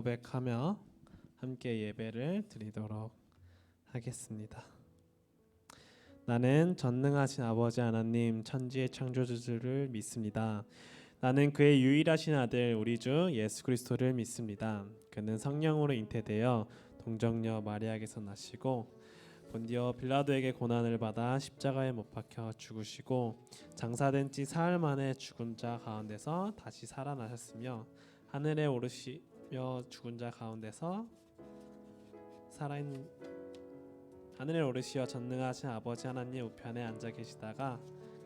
고백하며 함께 예배를 드리도록 하겠습니다. 나는 전능하신 아버지 하나님 천지의 창조주를 믿습니다. 나는 그의 유일하신 아들 우리 주 예수 그리스도를 믿습니다. 그는 성령으로 잉태되어 동정녀 마리아에게서 나시고 본디오 빌라도에게 고난을 받아 십자가에 못 박혀 죽으시고 장사된 지 사흘 만에 죽은 자 가운데서 다시 살아나셨으며 하늘에 오르시며 죽은 자 가운데서 살아있는 하늘에 오르시어 전능하신 아버지 하나님 우편에 앉아 계시다가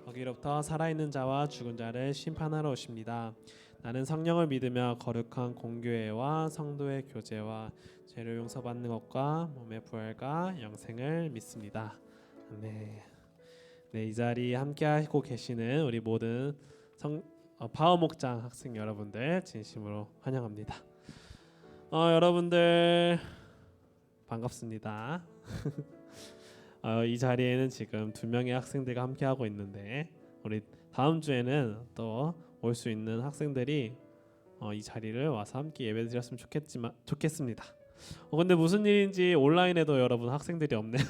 거기로부터 살아있는 자와 죽은 자를 심판하러 오십니다. 나는 성령을 믿으며 거룩한 공교회와 성도의 교제와 죄를 용서받는 것과 몸의 부활과 영생을 믿습니다. 아멘. 네, 이 자리 함께하고 계시는 우리 모든 파워 목장 학생 여러분들 진심으로 환영합니다. 여러분들 반갑습니다. 이 자리에는 지금 2명의 학생들과 함께하고 있는데 우리 다음 주에는 또 올 수 있는 학생들이 이 자리를 와서 함께 예배드렸으면 좋겠습니다. 근데 무슨 일인지 온라인에도 여러분 학생들이 없네요.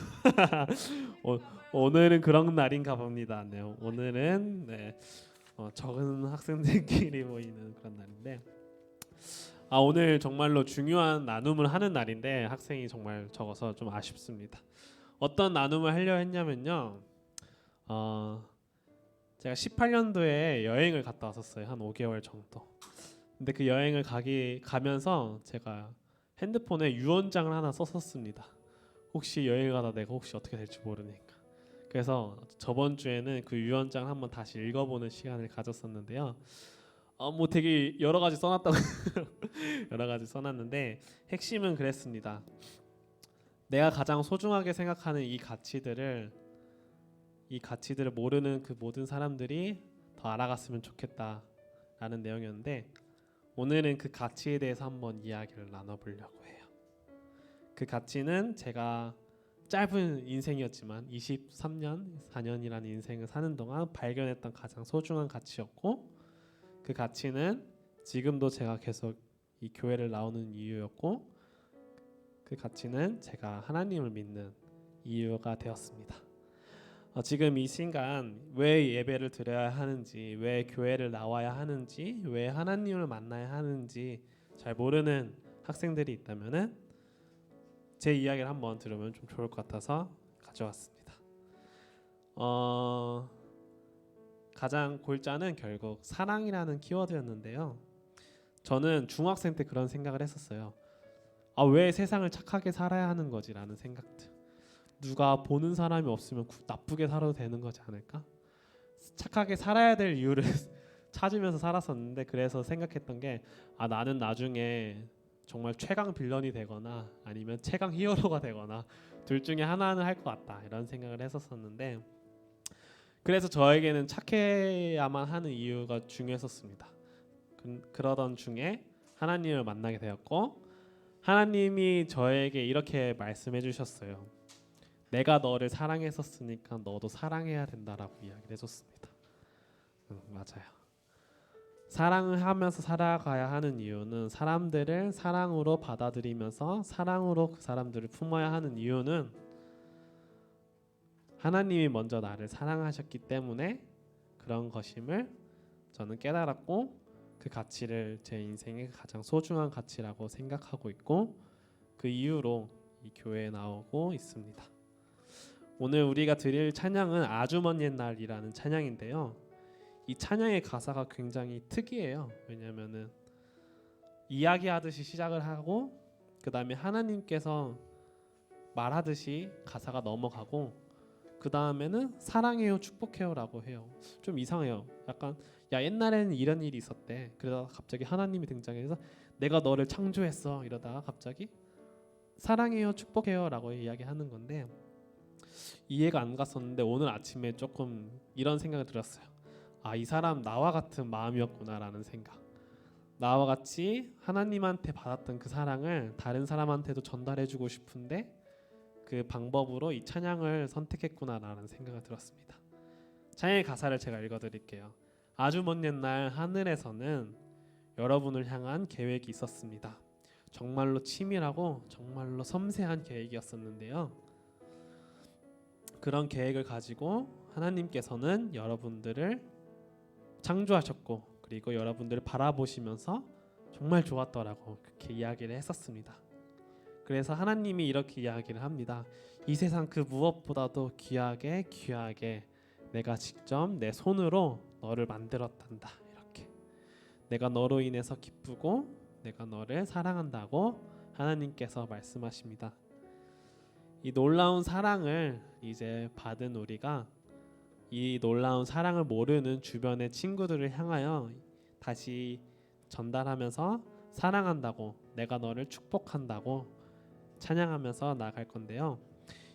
오늘은 그런 날인가 봅니다. 네, 오늘은 적은 학생들끼리 모이는 그런 날인데 오늘 정말로 중요한 나눔을 하는 날인데 학생이 정말 적어서 좀 아쉽습니다. 어떤 나눔을 하려 했냐면요. 제가 18년도에 여행을 갔다 왔었어요. 한 5개월 정도. 근데 그 여행을 가면서 제가 핸드폰에 유언장을 하나 썼었습니다. 혹시 여행을 가다 내가 혹시 어떻게 될지 모르니까. 그래서 저번 주에는 그 유언장을 한번 다시 읽어보는 시간을 가졌었는데요. 뭐 되게 여러 가지 써놨다고 여러 가지 써놨는데 핵심은 그랬습니다. 내가 가장 소중하게 생각하는 이 가치들을 모르는 그 모든 사람들이 더 알아갔으면 좋겠다라는 내용이었는데 오늘은 그 가치에 대해서 한번 이야기를 나눠보려고 해요. 그 가치는 제가 짧은 인생이었지만 23년, 4년이라는 인생을 사는 동안 발견했던 가장 소중한 가치였고 그 가치는 지금도 제가 계속 이 교회를 나오는 이유였고 그 가치는 제가 하나님을 믿는 이유가 되었습니다. 지금 이 순간 왜 예배를 드려야 하는지, 왜 교회를 나와야 하는지, 왜 하나님을 만나야 하는지 잘 모르는 학생들이 있다면은 제 이야기를 한번 들으면 좀 좋을 것 같아서 가져왔습니다. 가장 골자는 결국 사랑이라는 키워드였는데요. 저는 중학생 때 그런 생각을 했었어요. 왜 세상을 착하게 살아야 하는 거지라는 생각들. 누가 보는 사람이 없으면 나쁘게 살아도 되는 거지 않을까? 착하게 살아야 될 이유를 찾으면서 살았었는데 그래서 생각했던 게 나는 나중에 정말 최강 빌런이 되거나 아니면 최강 히어로가 되거나 둘 중에 하나는 할 것 같다 이런 생각을 했었었는데 그래서 저에게는 착해야만 하는 이유가 중요했었습니다. 그러던 중에 하나님을 만나게 되었고 하나님이 저에게 이렇게 말씀해 주셨어요. 내가 너를 사랑했었으니까 너도 사랑해야 된다라고 이야기를 해줬습니다. 맞아요. 사랑을 하면서 살아가야 하는 이유는 사람들을 사랑으로 받아들이면서 사랑으로 그 사람들을 품어야 하는 이유는 하나님이 먼저 나를 사랑하셨기 때문에 그런 것임을 저는 깨달았고 그 가치를 제 인생의 가장 소중한 가치라고 생각하고 있고 그 이유로 이 교회에 나오고 있습니다. 오늘 우리가 드릴 찬양은 아주 먼 옛날이라는 찬양인데요. 이 찬양의 가사가 굉장히 특이해요. 왜냐하면은 이야기하듯이 시작을 하고 그 다음에 하나님께서 말하듯이 가사가 넘어가고 그 다음에는 사랑해요 축복해요라고 해요. 좀 이상해요. 약간 옛날에는 이런 일이 있었대. 그러다가 갑자기 하나님이 등장해서 내가 너를 창조했어 이러다가 갑자기 사랑해요 축복해요라고 이야기하는 건데 이해가 안 갔었는데 오늘 아침에 조금 이런 생각이 들었어요. 이 사람 나와 같은 마음이었구나라는 생각. 나와 같이 하나님한테 받았던 그 사랑을 다른 사람한테도 전달해주고 싶은데 그 방법으로 이 찬양을 선택했구나라는 생각이 들었습니다. 찬양의 가사를 제가 읽어드릴게요. 아주 먼 옛날 하늘에서는 여러분을 향한 계획이 있었습니다. 정말로 치밀하고 정말로 섬세한 계획이었었는데요. 그런 계획을 가지고 하나님께서는 여러분들을 창조하셨고 그리고 여러분들을 바라보시면서 정말 좋았더라고 그렇게 이야기를 했었습니다. 그래서 하나님이 이렇게 이야기를 합니다. 이 세상 그 무엇보다도 귀하게 내가 직접 내 손으로 너를 만들었단다. 이렇게 내가 너로 인해서 기쁘고 내가 너를 사랑한다고 하나님께서 말씀하십니다. 이 놀라운 사랑을 이제 받은 우리가 이 놀라운 사랑을 모르는 주변의 친구들을 향하여 다시 전달하면서 사랑한다고 내가 너를 축복한다고 찬양하면서 나아갈 건데요.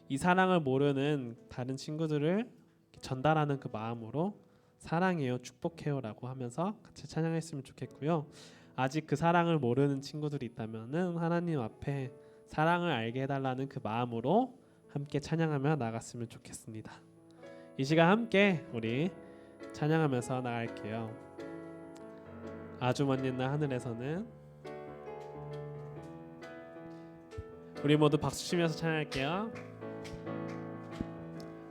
이 사랑을 모르는 다른 친구들을 전달하는 그 마음으로 사랑해요 축복해요 라고 하면서 같이 찬양했으면 좋겠고요. 아직 그 사랑을 모르는 친구들이 있다면은 하나님 앞에 사랑을 알게 해달라는 그 마음으로 함께 찬양하며 나갔으면 좋겠습니다. 이 시간 함께 우리 찬양하면서 나갈게요. 아주 먼 옛날 하늘에서는 우리 모두 박수 치면서 찬양할게요.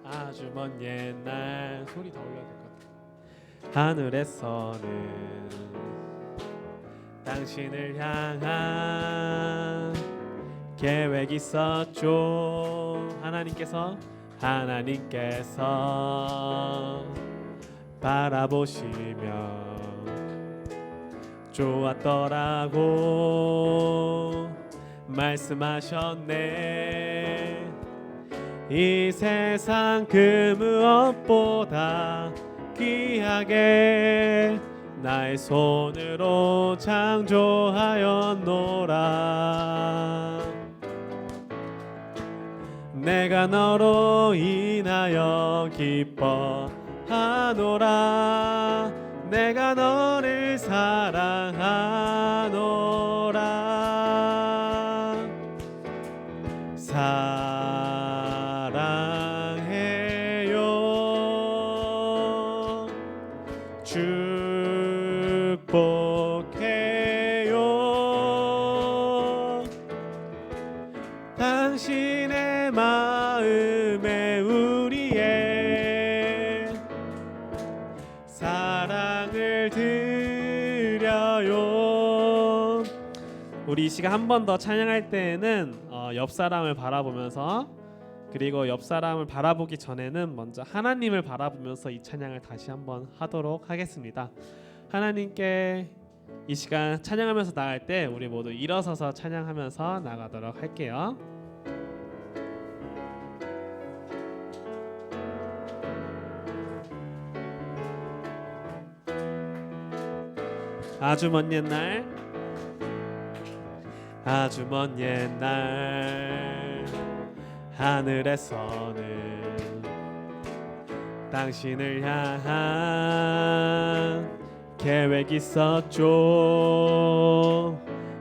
아주 먼 옛날 소리 더 올려야 될 것 같아요. 하늘에서는 당신을 향한 계획이 있었죠. 하나님께서 바라보시며 좋았더라고 말씀하셨네. 이 세상 그 무엇보다 귀하게 나의 손으로 창조하였노라. 내가 너로 인하여 기뻐하노라. 내가 너를 사랑하노라. 사랑해요 축복해요 당신의 마음에 우리의 사랑을 드려요. 우리 이 시간 한 번 더 찬양할 때에는 옆 사람을 바라보면서 그리고 옆 사람을 바라보기 전에는 먼저 하나님을 바라보면서 이 찬양을 다시 한번 하도록 하겠습니다. 하나님께 이 시간 찬양하면서 나갈 때 우리 모두 일어서서 찬양하면서 나가도록 할게요. 아주 먼 옛날 아주 먼 옛날 하늘에서는 당신을 향한 계획이 있었죠.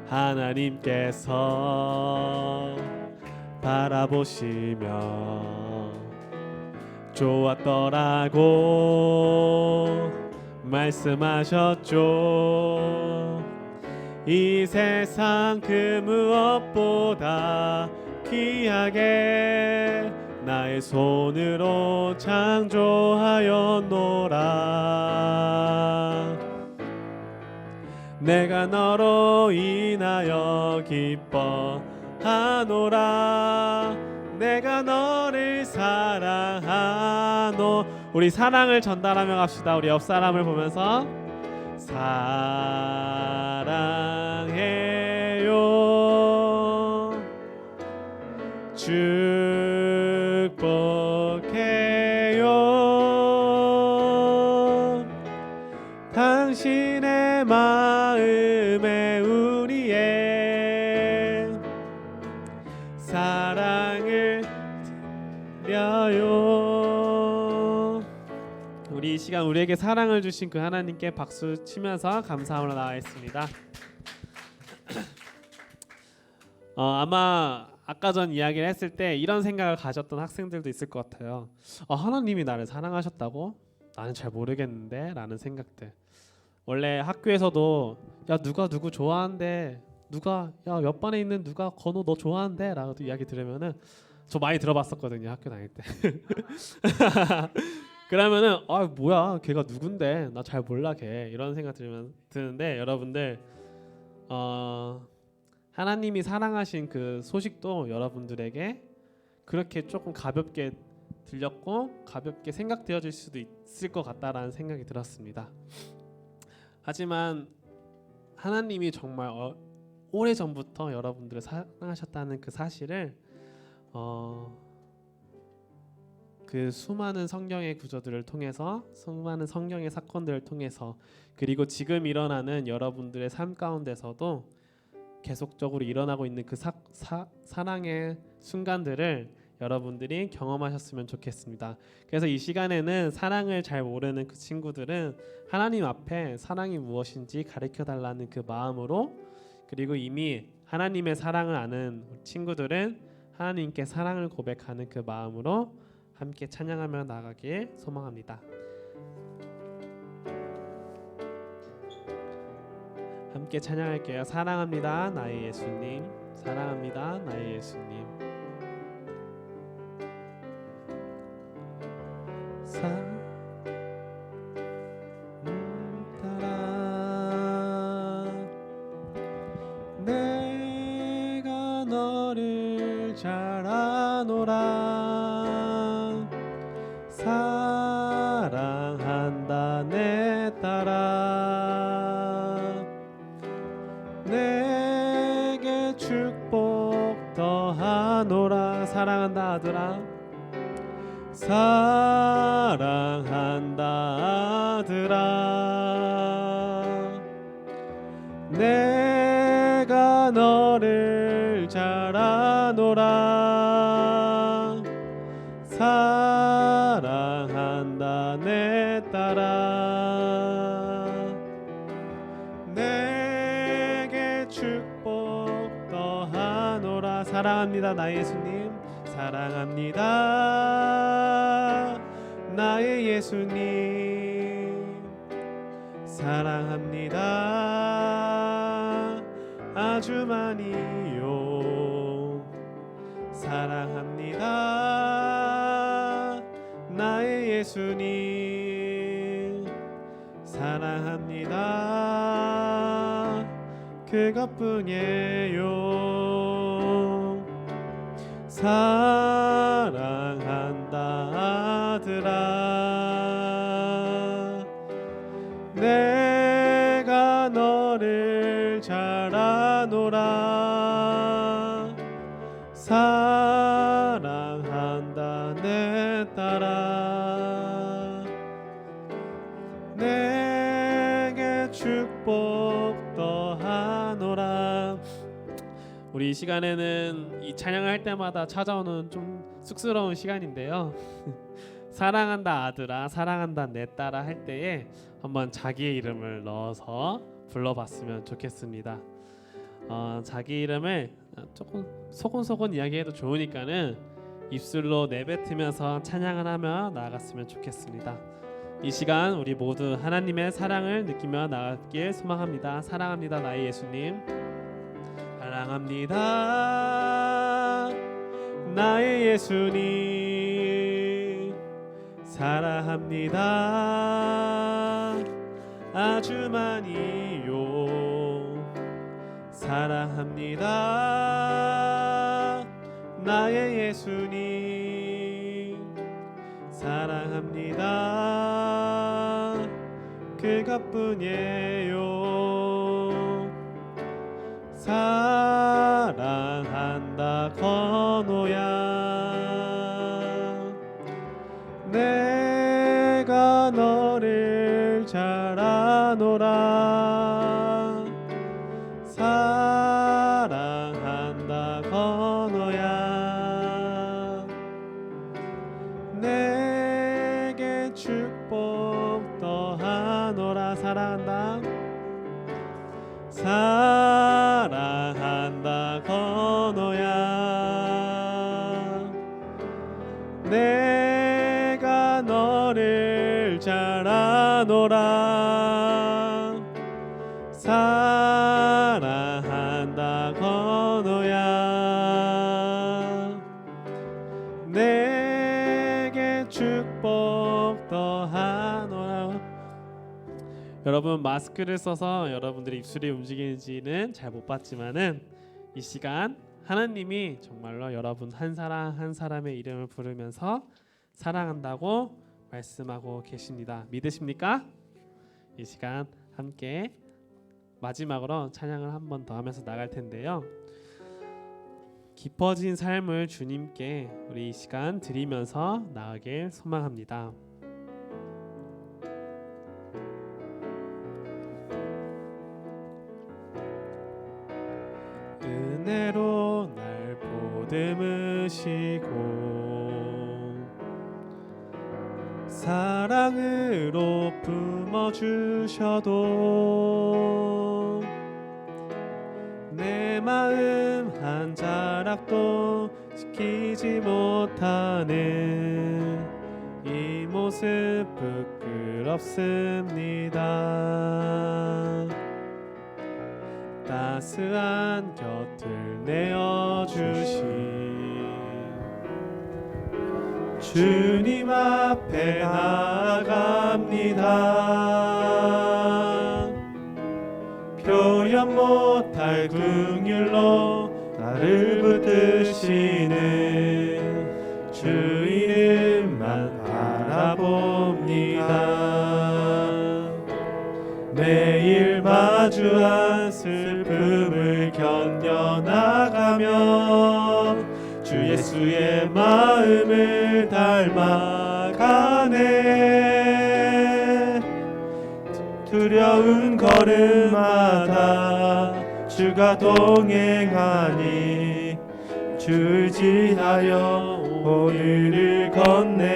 하나님께서 바라보시며 좋았더라고 말씀하셨죠. 이 세상 그 무엇보다 귀하게 나의 손으로 창조하였노라. 내가 너로 인하여 기뻐하노라. 내가 너를 사랑하노. 우리 사랑을 전달하며 갑시다. 우리 옆 사람을 보면서 사랑해요 축복해요 당신의 마음에 우리의 사랑을 드려요. 우리 이 시간 우리에게 사랑을 주신 그 하나님께 박수 치면서 감사함으로 나아있습니다. 아마 아까 전 이야기를 했을 때 이런 생각을 가졌던 학생들도 있을 것 같아요. 하나님이 나를 사랑하셨다고? 나는 잘 모르겠는데 라는 생각들. 원래 학교에서도 야 누가 누구 좋아한대 누가 야 옆반에 있는 누가 건우 너 좋아한대 라고 이야기 들으면은 저 많이 들어봤었거든요 학교 다닐 때. 그러면은 아 뭐야 걔가 누군데 나 잘 몰라 걔 이런 생각 드는데 여러분들 하나님이 사랑하신 그 소식도 여러분들에게 그렇게 조금 가볍게 들렸고 가볍게 생각되어질 수도 있을 것 같다라는 생각이 들었습니다. 하지만 하나님이 정말 오래 전부터 여러분들을 사랑하셨다는 그 사실을 그 수많은 성경의 구조들을 통해서 수많은 성경의 사건들을 통해서 그리고 지금 일어나는 여러분들의 삶 가운데서도 계속적으로 일어나고 있는 그 사랑의 순간들을 여러분들이 경험하셨으면 좋겠습니다. 그래서 이 시간에는 사랑을 잘 모르는 그 친구들은 하나님 앞에 사랑이 무엇인지 가르쳐 달라는 그 마음으로 그리고 이미 하나님의 사랑을 아는 친구들은 하나님께 사랑을 고백하는 그 마음으로 함께 찬양하며 나가길 소망합니다. 함께 찬양할게요. 사랑합니다 나의 예수님, 사랑합니다 나의 예수님. 내가 너를 잘 아노라 사랑한다 내 딸아 내게 축복 더하노라 사랑한다 아들아 사랑한다 아들아 내가 너를 잘 아노라 사랑한다 내 딸아 내게 축복 더하노라 사랑합니다 나의 예수님 사랑합니다 나의 예수님 사랑합니다 아주 많이요 사랑합니다 나의 예수님 사랑합니다 그것뿐이에요 사랑한다 아들아 내가 너를 잘 아노라 사랑한다 내 딸아 내게 축복 더하노라. 우리 이 시간에는 이 찬양을 할 때마다 찾아오는 좀 쑥스러운 시간인데요. 사랑한다 아들아 사랑한다 내 딸아 할 때에 한번 자기의 이름을 넣어서 불러봤으면 좋겠습니다. 자기 이름을 조금 소곤소곤 이야기해도 좋으니까는 입술로 내뱉으면서 찬양을 하며 나아갔으면 좋겠습니다. 이 시간 우리 모두 하나님의 사랑을 느끼며 나아가길 소망합니다. 사랑합니다 나의 예수님 사랑합니다 나의 예수님 사랑합니다 아주 많이요 사랑합니다 나의 예수님 사랑합니다 그것뿐이에요 사랑한다 건호야 내가 너를 잘 아노라 사랑한다 건호야 내게 축복 더하노라 사랑한다 사랑한다 건호야 내가 너를 잘 아노라 사랑한다 여러분 마스크를 써서 여러분들의 입술이 움직이는지는 잘 못 봤지만은 이 시간 하나님이 정말로 여러분 한 사람 한 사람의 이름을 부르면서 사랑한다고 말씀하고 계십니다. 믿으십니까? 이 시간 함께 마지막으로 찬양을 한 번 더 하면서 나갈 텐데요. 깊어진 삶을 주님께 우리 이 시간 드리면서 나아가길 소망합니다. 은혜로 날 보듬으시고 사랑으로 품어주셔도 내 마음 한 자락도 지키지 못하는 이 모습 부끄럽습니다. 따스한 곁을 내어주신 주님 앞에 나아갑니다. 표현 못할 긍휼로 나를 붙드시는 주 이름만 바라봅니다. 매일 마주한 슬픔을 견뎌나가며 주 예수의 마음을 닮아가네. 두려운 걸음마다 주가 동행하니 주 의지하여 오늘을 걷네.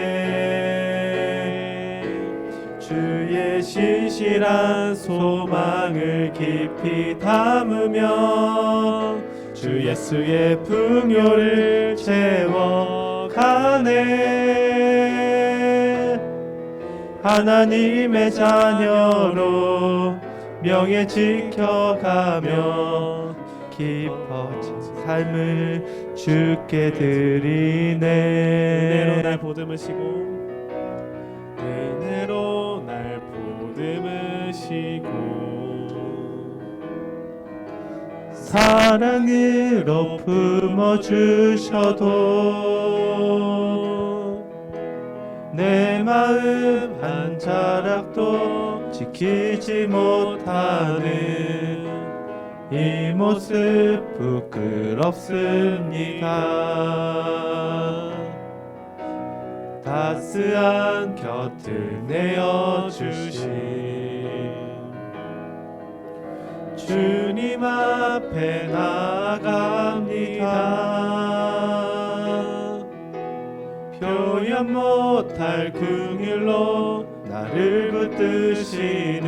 주의 신실한 소망을 깊이 담으며 주 예수의 풍요를 채워가네. 하나님의 자녀로 명예 지켜가며 깊어진 삶을 주께 드리네. 은혜로 날 보듬으시고 은혜로 날 보듬으시고 사랑으로 품어주셔도 내 마음 한 자락도 지키지 못하는 이 모습 부끄럽습니다. 따스한 곁을 내어주신 주님 앞에 나아갑니다. 표현 못할 긍휼로 나를 붙드시는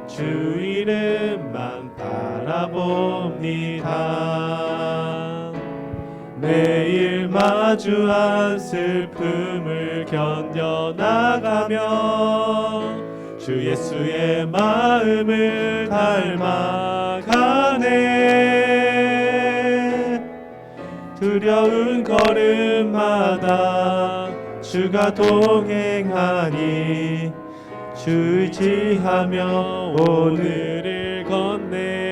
주 이름만 바라봅니다. 매일 마주한 슬픔을 견뎌나가며 주 예수의 마음을 닮아가네. 두려운 걸음마다 주가 동행하니 주 의지하며 오늘을 걷네.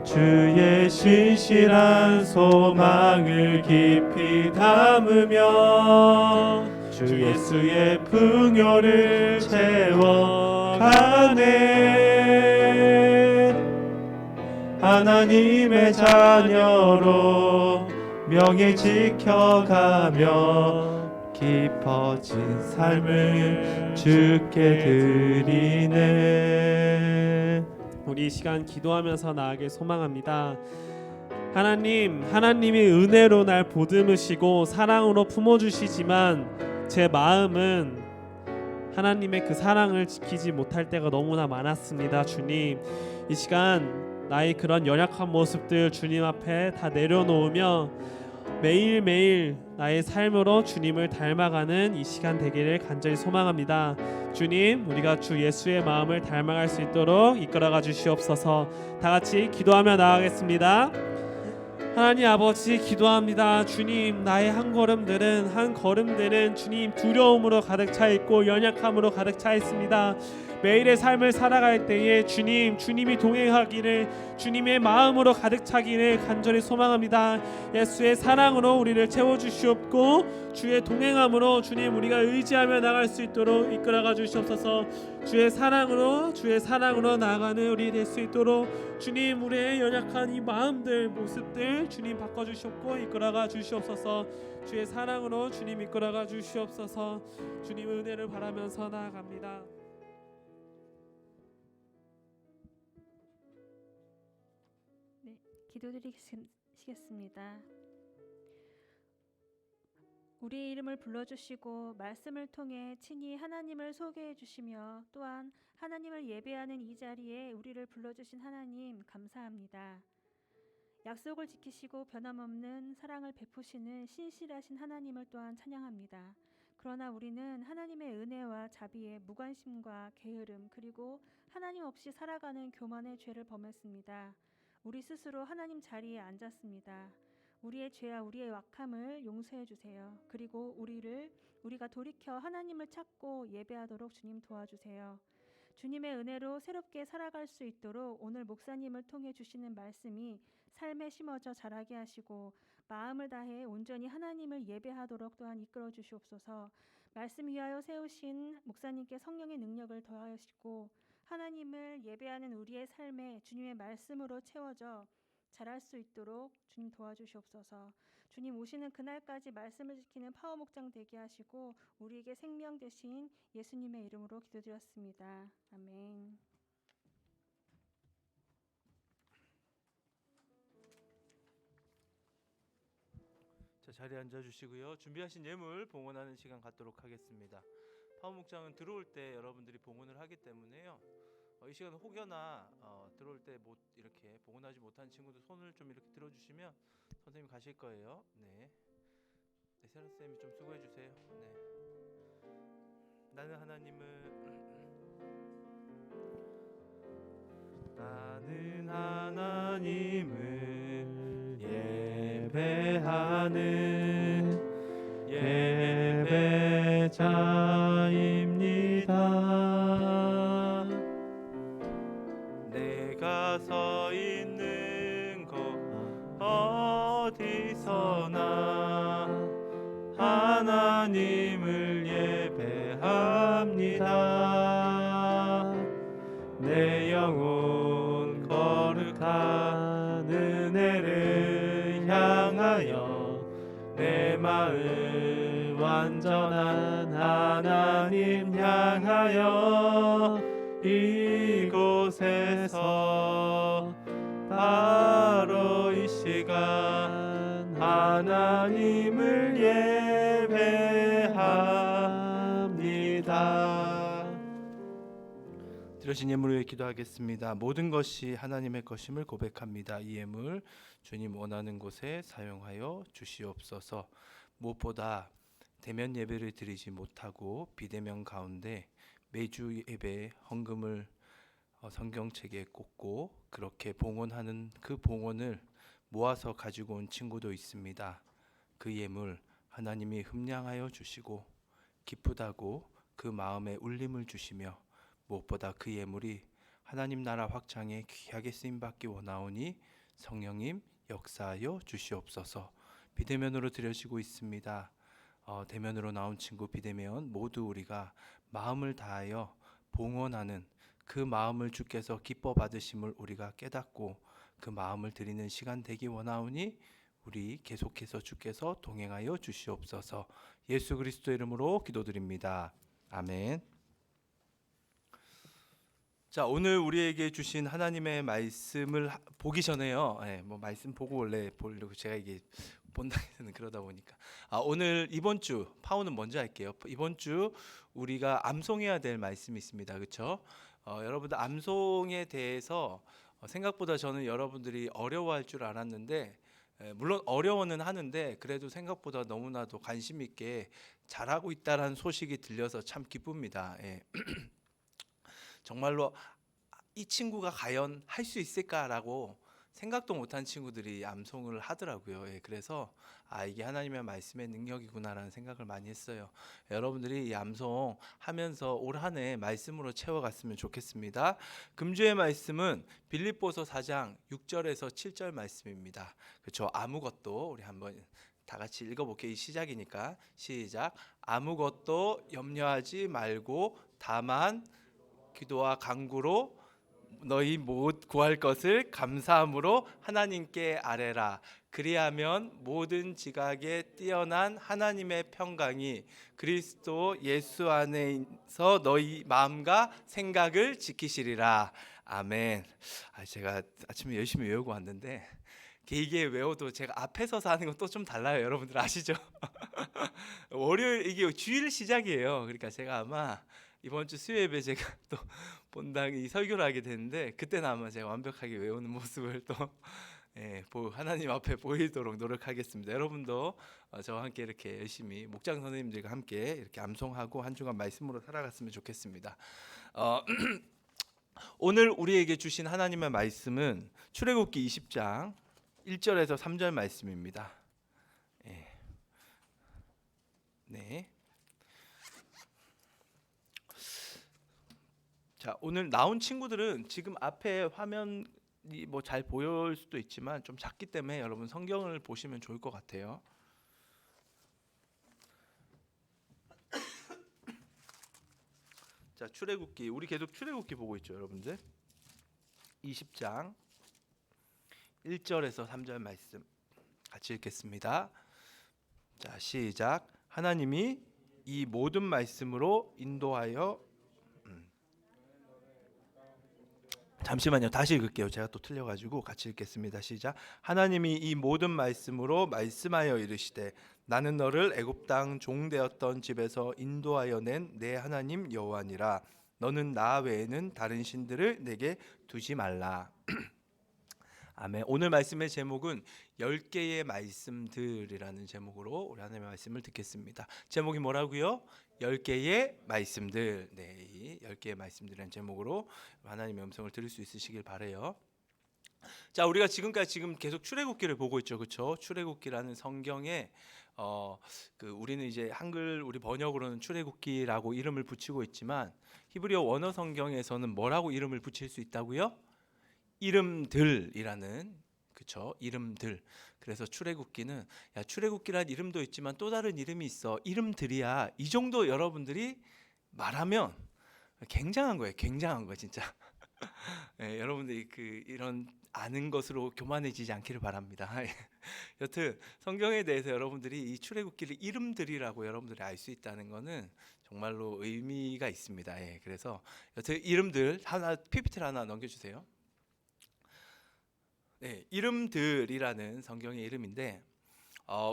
주의 신실한 소망을 깊이 담으며 주 예수의 풍요를 채워가네. 하나님의 자녀로 명예 지켜가며 깊어진 삶을 주께 드리네. 우리 이 시간 기도하면서 나아가길 소망합니다. 하나님, 하나님이 은혜로 날 보듬으시고 사랑으로 품어주시지만 제 마음은 하나님의 그 사랑을 지키지 못할 때가 너무나 많았습니다. 주님, 이 시간 나의 그런 연약한 모습들 주님 앞에 다 내려놓으며 매일매일 나의 삶으로 주님을 닮아가는 이 시간 되기를 간절히 소망합니다. 주님, 우리가 주 예수의 마음을 닮아갈 수 있도록 이끌어가 주시옵소서. 다 같이 기도하며 나아가겠습니다. 하나님 아버지 기도합니다. 주님, 나의 한 걸음들은 주님 두려움으로 가득 차 있고 연약함으로 가득 차 있습니다. 매일의 삶을 살아갈 때에 주님이 동행하기를, 주님의 마음으로 가득 차기를 간절히 소망합니다. 예수의 사랑으로 우리를 채워주시옵고 주의 동행함으로 주님 우리가 의지하며 나갈 수 있도록 이끌어가 주시옵소서. 주의 사랑으로 나아가는 우리 될 수 있도록 주님, 우리의 연약한 이 마음들, 모습들 주님 바꿔주시옵고 이끌어가 주시옵소서. 주의 사랑으로 주님 이끌어가 주시옵소서. 주님 은혜를 바라면서 나아갑니다. 네, 기도드리겠습니다. 우리의 이름을 불러주시고 말씀을 통해 친히 하나님을 소개해 주시며 또한 하나님을 예배하는 이 자리에 우리를 불러주신 하나님 감사합니다. 약속을 지키시고 변함없는 사랑을 베푸시는 신실하신 하나님을 또한 찬양합니다. 그러나 우리는 하나님의 은혜와 자비에 무관심과 게으름 그리고 하나님 없이 살아가는 교만의 죄를 범했습니다. 우리 스스로 하나님 자리에 앉았습니다. 우리의 죄와 우리의 악함을 용서해 주세요. 그리고 우리가 돌이켜 하나님을 찾고 예배하도록 주님 도와주세요. 주님의 은혜로 새롭게 살아갈 수 있도록 오늘 목사님을 통해 주시는 말씀이 삶에 심어져 자라게 하시고 마음을 다해 온전히 하나님을 예배하도록 또한 이끌어 주시옵소서. 말씀 위하여 세우신 목사님께 성령의 능력을 더하시고 하나님을 예배하는 우리의 삶에 주님의 말씀으로 채워져 자랄 수 있도록 주님 도와주시옵소서. 주님 오시는 그날까지 말씀을 지키는 파워 목장 되게 하시고 우리에게 생명 되신 예수님의 이름으로 기도드렸습니다. 아멘. 자, 자리에 앉아주시고요. 준비하신 예물 봉헌하는 시간 갖도록 하겠습니다. 파워 목장은 들어올 때 여러분들이 봉헌을 하기 때문에요. 이 시간 혹여나 들어올 때 못 이렇게 봉헌하지 못한 친구들 손을 좀 이렇게 들어주시면 선생님이 가실 거예요. 네, 세라 쌤이 좀 수고해 주세요. 네, 나는 하나님을 예배하는 예배자입니다. 내가 서 있는 곳 어디서나 하나님을 예배합니다. 내 영혼 거룩한 은혜를 향하여 내 마음 완전한 하나님 향하여 이곳에서 바로 이 시간 하나님을 예배합니다. 드려진 예물 위해 기도하겠습니다. 모든 것이 하나님의 것임을 고백합니다. 이 예물 주님 원하는 곳에 사용하여 주시옵소서. 무엇보다 대면 예배를 드리지 못하고 비대면 가운데 매주 예배 헌금을 성경책에 꽂고 그렇게 봉헌하는 그 봉헌을 모아서 가지고 온 친구도 있습니다. 그 예물 하나님이 흠량하여 주시고 기쁘다고 그 마음에 울림을 주시며 무엇보다 그 예물이 하나님 나라 확장에 귀하게 쓰임받기 원하오니 성령님 역사하여 주시옵소서. 비대면으로 드려지고 있습니다. 대면으로 나온 친구 비대면 모두 우리가 마음을 다하여 봉헌하는 그 마음을 주께서 기뻐 받으심을 우리가 깨닫고 그 마음을 드리는 시간 되기 원하오니 우리 계속해서 주께서 동행하여 주시옵소서. 예수 그리스도 이름으로 기도드립니다. 아멘. 자, 오늘 우리에게 주신 하나님의 말씀을 보기 전에요. 말씀 보고 원래 보려고 제가 이게 본당에서는 그러다 보니까 오늘 이번 주 파워는 먼저 할게요. 이번 주 우리가 암송해야 될 말씀이 있습니다. 그렇죠? 여러분들 암송에 대해서 생각보다 저는 여러분들이 어려워할 줄 알았는데 물론 어려워는 하는데 그래도 생각보다 너무나도 관심 있게 잘하고 있다라는 소식이 들려서 참 기쁩니다. 정말로 이 친구가 과연 할 수 있을까라고 생각도 못한 친구들이 암송을 하더라고요. 예, 그래서 이게 하나님의 말씀의 능력이구나라는 생각을 많이 했어요. 여러분들이 이 암송 하면서 올 한 해 말씀으로 채워갔으면 좋겠습니다. 금주의 말씀은 빌립보서 4장 6절에서 7절 말씀입니다. 그렇죠? 아무것도 우리 한번 다 같이 읽어볼게요. 이 시작이니까 시작. 아무것도 염려하지 말고 다만 기도와 간구로 너희 못 구할 것을 감사함으로 하나님께 아뢰라. 그리하면 모든 지각에 뛰어난 하나님의 평강이 그리스도 예수 안에서 너희 마음과 생각을 지키시리라. 아멘. 제가 아침에 열심히 외우고 왔는데 이게 외워도 제가 앞에 서서 하는 건 또 좀 달라요. 여러분들 아시죠? 월요일 이게 주일 시작이에요. 그러니까 제가 아마 이번 주 수요예배 제가 또 본당 이 설교를 하게 되는데 그때는 아마 제가 완벽하게 외우는 모습을 또 하나님 앞에 보이도록 노력하겠습니다. 여러분도 저와 함께 이렇게 열심히 목장 선생님들과 함께 이렇게 암송하고 한 주간 말씀으로 살아갔으면 좋겠습니다. 오늘 우리에게 주신 하나님의 말씀은 출애굽기 20장 1절에서 3절 말씀입니다. 네. 자, 오늘 나온 친구들은 지금 앞에 화면이 뭐 잘 보일 수도 있지만 좀 작기 때문에 여러분 성경을 보시면 좋을 것 같아요. 자, 출애굽기 우리 계속 출애굽기 보고 있죠, 여러분들. 20장 1절에서 3절 말씀 같이 읽겠습니다. 자, 시작. 하나님이 이 모든 말씀으로 인도하여 잠시만요. 다시 읽을게요. 제가 또 틀려가지고 같이 읽겠습니다. 시작. 하나님이 이 모든 말씀으로 말씀하여 이르시되 나는 너를 애굽 땅 종되었던 집에서 인도하여 낸 내 하나님 여호와니라. 너는 나 외에는 다른 신들을 내게 두지 말라. 아멘. 오늘 말씀의 제목은 10개의 말씀들이라는 제목으로 우리 하나님의 말씀을 듣겠습니다. 제목이 뭐라고요? 10개의 말씀들. 네, 이 10개의 말씀들이라는 제목으로 하나님의 음성을 들을 수 있으시길 바라요. 자, 우리가 지금까지 계속 출애굽기를 보고 있죠, 그렇죠? 출애굽기라는 성경에 우리는 이제 한글 우리 번역으로는 출애굽기라고 이름을 붙이고 있지만 히브리어 원어 성경에서는 뭐라고 이름을 붙일 수 있다고요? 이름들이라는, 그렇죠? 이름들. 그래서 출애굽기는 출애굽기라는 이름도 있지만 또 다른 이름이 있어. 이름들이야. 이 정도 여러분들이 말하면 굉장한 거예요. 굉장한 거 진짜. 네, 여러분들이 이런 아는 것으로 교만해지지 않기를 바랍니다. 여튼 성경에 대해서 여러분들이 이 출애굽기를 이름들이라고 여러분들이 알 수 있다는 것은 정말로 의미가 있습니다. 예, 그래서 여튼 이름들 하나 PPT를 하나 넘겨주세요. 네, 이름들이라는 성경의 이름인데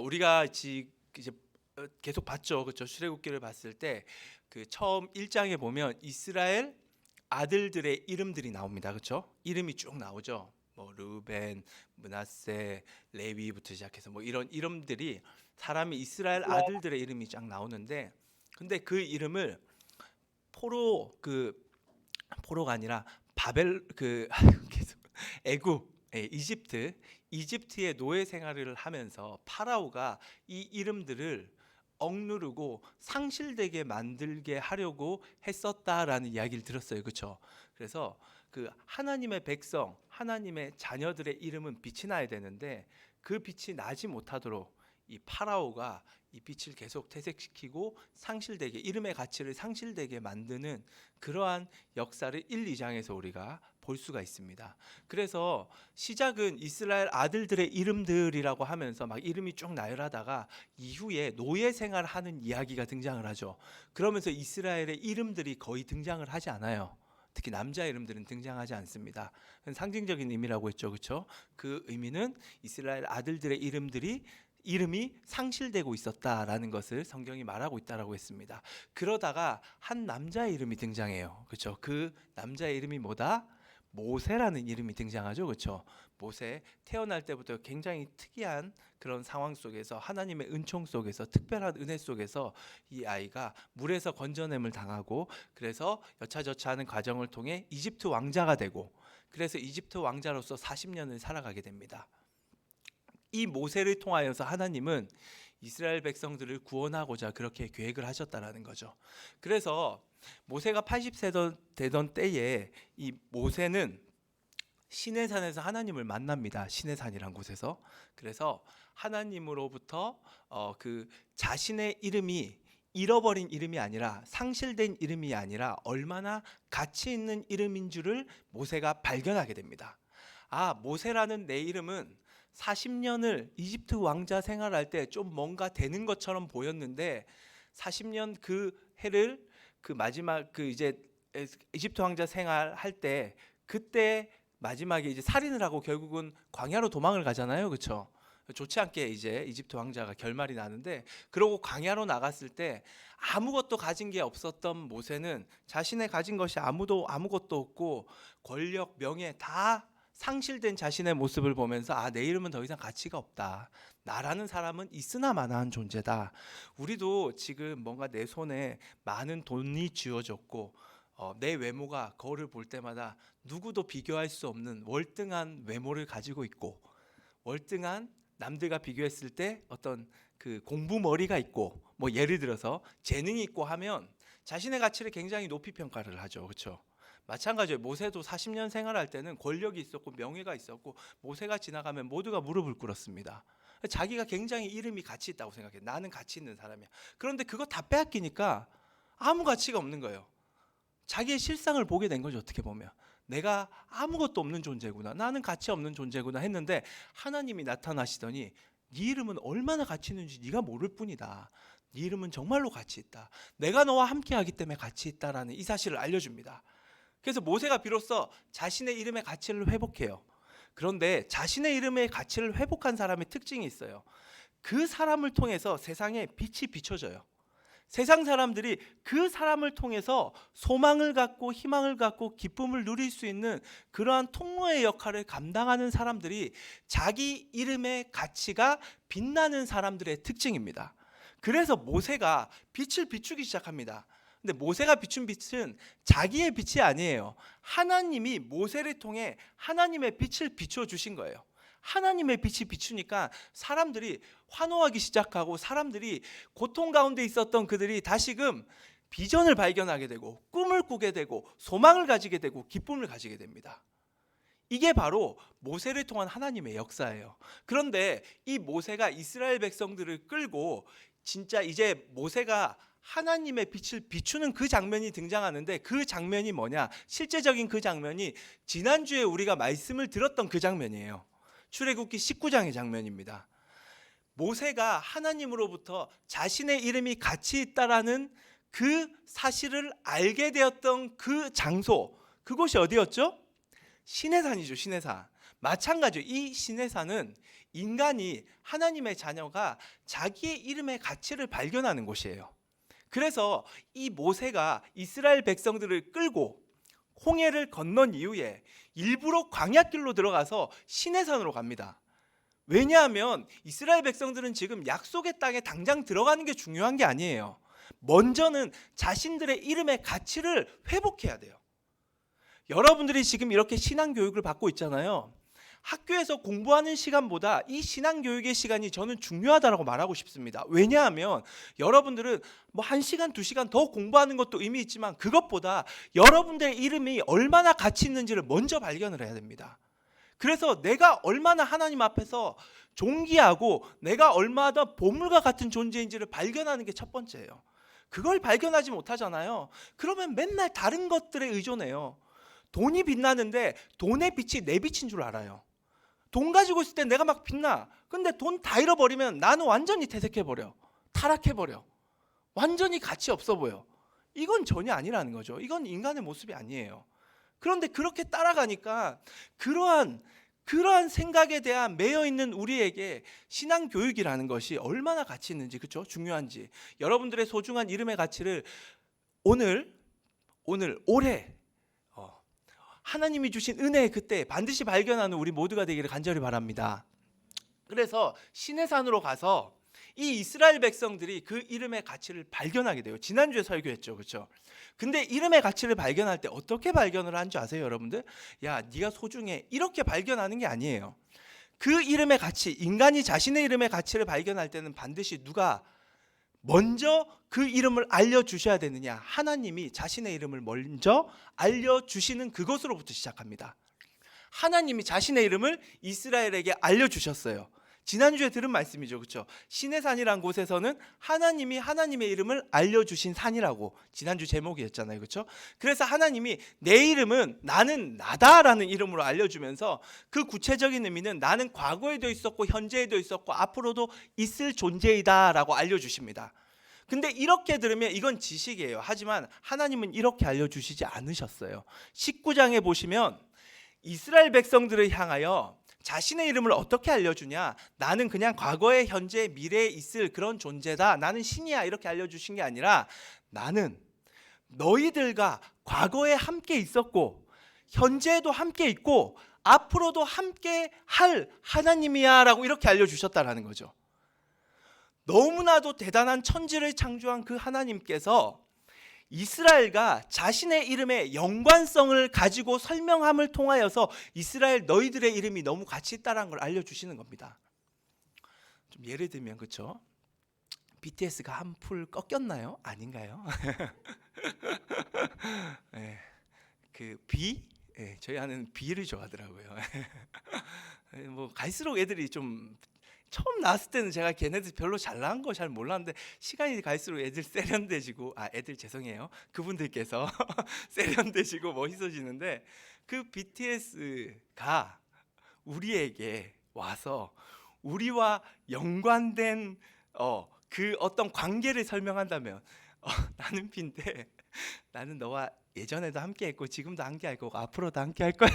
우리가 이제 계속 봤죠, 그렇죠? 출애굽기를 봤을 때 처음 1장에 보면 이스라엘 아들들의 이름들이 나옵니다, 그렇죠? 이름이 쭉 나오죠. 뭐 르벤, 므낫세, 레위부터 시작해서 뭐 이런 이름들이 사람이 이스라엘 아들들의 이름이 쫙 나오는데, 근데 그 이름을 포로가 아니라 바벨 계속 애굽 이집트의 노예 생활을 하면서 파라오가 이 이름들을 억누르고 상실되게 만들게 하려고 했었다라는 이야기를 들었어요, 그렇죠? 그래서 하나님의 백성, 하나님의 자녀들의 이름은 빛이 나야 되는데 그 빛이 나지 못하도록 이 파라오가 이 빛을 계속 퇴색시키고 상실되게, 이름의 가치를 상실되게 만드는 그러한 역사를 1, 2장에서 우리가 볼 수가 있습니다. 그래서 시작은 이스라엘 아들들의 이름들이라고 하면서 막 이름이 쭉 나열하다가 이후에 노예 생활하는 이야기가 등장을 하죠. 그러면서 이스라엘의 이름들이 거의 등장을 하지 않아요. 특히 남자 이름들은 등장하지 않습니다. 상징적인 의미라고 했죠, 그렇죠? 그 의미는 이스라엘 아들들의 이름이 상실되고 있었다라는 것을 성경이 말하고 있다라고 했습니다. 그러다가 한 남자의 이름이 등장해요, 그렇죠? 그 남자의 이름이 뭐다? 모세라는 이름이 등장하죠, 그렇죠? 모세, 태어날 때부터 굉장히 특이한 그런 상황 속에서 하나님의 은총 속에서 특별한 은혜 속에서 이 아이가 물에서 건져냄을 당하고 그래서 여차저차하는 과정을 통해 이집트 왕자가 되고, 그래서 이집트 왕자로서 40년을 살아가게 됩니다. 이 모세를 통하여서 하나님은 이스라엘 백성들을 구원하고자 그렇게 계획을 하셨다라는 거죠. 그래서 모세가 80세 되던 때에 이 모세는 시내산에서 하나님을 만납니다. 시내산이란 곳에서. 그래서 하나님으로부터 그 자신의 이름이 잃어버린 이름이 아니라 상실된 이름이 아니라 얼마나 가치 있는 이름인 줄을 모세가 발견하게 됩니다. 아, 모세라는 내 이름은 40년을 이집트 왕자 생활할 때 좀 뭔가 되는 것처럼 보였는데 40년 그 해를 그 마지막 그 이제 이집트 왕자 생활할 때 그때 마지막에 이제 살인을 하고 결국은 광야로 도망을 가잖아요. 그렇죠? 좋지 않게 이제 이집트 왕자가 결말이 나는데, 그러고 광야로 나갔을 때 아무것도 가진 게 없었던 모세는 자신의 가진 것이 아무것도 없고 권력, 명예 다 상실된 자신의 모습을 보면서 아, 내 이름은 더 이상 가치가 없다. 나라는 사람은 있으나 마나한 존재다. 우리도 지금 뭔가 내 손에 많은 돈이 쥐어졌고 내 외모가 거울을 볼 때마다 누구도 비교할 수 없는 월등한 외모를 가지고 있고, 월등한 남들과 비교했을 때 어떤 그 공부머리가 있고, 뭐 예를 들어서 재능이 있고 하면 자신의 가치를 굉장히 높이 평가를 하죠. 그렇죠? 마찬가지예요. 모세도 40년 생활할 때는 권력이 있었고 명예가 있었고, 모세가 지나가면 모두가 무릎을 꿇었습니다. 자기가 굉장히 이름이 가치 있다고 생각해. 나는 가치 있는 사람이야. 그런데 그거 다 빼앗기니까 아무 가치가 없는 거예요. 자기의 실상을 보게 된 거죠. 어떻게 보면 내가 아무것도 없는 존재구나, 나는 가치 없는 존재구나 했는데, 하나님이 나타나시더니 네 이름은 얼마나 가치 있는지 네가 모를 뿐이다. 네 이름은 정말로 가치 있다. 내가 너와 함께하기 때문에 가치 있다라는 이 사실을 알려줍니다. 그래서 모세가 비로소 자신의 이름의 가치를 회복해요. 그런데 자신의 이름의 가치를 회복한 사람의 특징이 있어요. 그 사람을 통해서 세상에 빛이 비춰져요. 세상 사람들이 그 사람을 통해서 소망을 갖고 희망을 갖고 기쁨을 누릴 수 있는 그러한 통로의 역할을 감당하는 사람들이 자기 이름의 가치가 빛나는 사람들의 특징입니다. 그래서 모세가 빛을 비추기 시작합니다. 근데 모세가 비춘 빛은 자기의 빛이 아니에요. 하나님이 모세를 통해 하나님의 빛을 비춰 주신 거예요. 하나님의 빛이 비추니까 사람들이 환호하기 시작하고, 사람들이 고통 가운데 있었던 그들이 다시금 비전을 발견하게 되고 꿈을 꾸게 되고 소망을 가지게 되고 기쁨을 가지게 됩니다. 이게 바로 모세를 통한 하나님의 역사예요. 그런데 이 모세가 이스라엘 백성들을 끌고 진짜 이제 모세가 하나님의 빛을 비추는 그 장면이 등장하는데, 그 장면이 뭐냐? 실제적인 그 장면이 지난주에 우리가 말씀을 들었던 그 장면이에요. 출애굽기 19장의 장면입니다. 모세가 하나님으로부터 자신의 이름이 가치 있다라는 그 사실을 알게 되었던 그 장소, 그곳이 어디였죠? 시내산이죠. 시내산. 마찬가지로 이 시내산은 인간이, 하나님의 자녀가 자기의 이름의 가치를 발견하는 곳이에요. 그래서 이 모세가 이스라엘 백성들을 끌고 홍해를 건넌 이후에 일부러 광야길로 들어가서 시내산으로 갑니다. 왜냐하면 이스라엘 백성들은 지금 약속의 땅에 당장 들어가는 게 중요한 게 아니에요. 먼저는 자신들의 이름의 가치를 회복해야 돼요. 여러분들이 지금 이렇게 신앙교육을 받고 있잖아요. 학교에서 공부하는 시간보다 이 신앙교육의 시간이 저는 중요하다고 말하고 싶습니다. 왜냐하면 여러분들은 뭐 1시간, 2시간 더 공부하는 것도 의미 있지만, 그것보다 여러분들의 이름이 얼마나 가치 있는지를 먼저 발견을 해야 됩니다. 그래서 내가 얼마나 하나님 앞에서 존귀하고 내가 얼마나 보물과 같은 존재인지를 발견하는 게 첫 번째예요. 그걸 발견하지 못하잖아요. 그러면 맨날 다른 것들에 의존해요. 돈이 빛나는데 돈의 빛이 내 빛인 줄 알아요. 돈 가지고 있을 때 내가 막 빛나. 근데 돈 다 잃어버리면 나는 완전히 퇴색해버려. 타락해버려. 완전히 가치 없어 보여. 이건 전혀 아니라는 거죠. 이건 인간의 모습이 아니에요. 그런데 그렇게 따라가니까 그러한 생각에 대한 매여있는 우리에게 신앙교육이라는 것이 얼마나 가치 있는지, 그렇죠? 중요한지, 여러분들의 소중한 이름의 가치를 올해 하나님이 주신 은혜의 그때 반드시 발견하는 우리 모두가 되기를 간절히 바랍니다. 그래서 시내산으로 가서 이 이스라엘 백성들이 그 이름의 가치를 발견하게 돼요. 지난주에 설교했죠, 그렇죠? 근데 이름의 가치를 발견할 때 어떻게 발견을 한 줄 아세요, 여러분들? 야, 네가 소중해, 이렇게 발견하는 게 아니에요. 그 이름의 가치, 인간이 자신의 이름의 가치를 발견할 때는 반드시 누가 먼저 그 이름을 알려주셔야 되느냐? 하나님이 자신의 이름을 먼저 알려주시는 그것으로부터 시작합니다. 하나님이 자신의 이름을 이스라엘에게 알려주셨어요. 지난주에 들은 말씀이죠, 그렇죠? 시내산이란 곳에서는 하나님이 하나님의 이름을 알려주신 산이라고 지난주 제목이었잖아요, 그렇죠? 그래서 하나님이 내 이름은 나는 나다라는 이름으로 알려주면서 그 구체적인 의미는 나는 과거에도 있었고 현재에도 있었고 앞으로도 있을 존재이다라고 알려주십니다. 근데 이렇게 들으면 이건 지식이에요. 하지만 하나님은 이렇게 알려주시지 않으셨어요. 19장에 보시면 이스라엘 백성들을 향하여 자신의 이름을 어떻게 알려주냐? 나는 그냥 과거에, 현재, 미래에 있을 그런 존재다. 나는 신이야. 이렇게 알려주신 게 아니라 나는 너희들과 과거에 함께 있었고 현재에도 함께 있고 앞으로도 함께 할 하나님이야 라고 이렇게 알려주셨다라는 거죠. 너무나도 대단한 천지를 창조한 그 하나님께서 이스라엘과 자신의 이름의 연관성을 가지고 설명함을 통하여서 이스라엘 너희들의 이름이 너무 가치 있다는 걸 알려주시는 겁니다. 좀 예를 들면 그렇죠? BTS가 한 풀 꺾였나요? 아닌가요? 네, 그 비? 네, 저희 아는 비를 좋아하더라고요. 뭐 갈수록 애들이 좀 처음 나왔을 때는 제가 걔네들 별로 잘 나온 거 잘 몰랐는데 시간이 갈수록 애들 세련돼지고 애들 죄송해요. 그분들께서 세련돼지고 멋있어지는데 그 BTS가 우리에게 와서 우리와 연관된 그 어떤 관계를 설명한다면 나는 빈데 나는 너와 예전에도 함께 했고 지금도 함께 할 거고 앞으로도 함께 할 거야.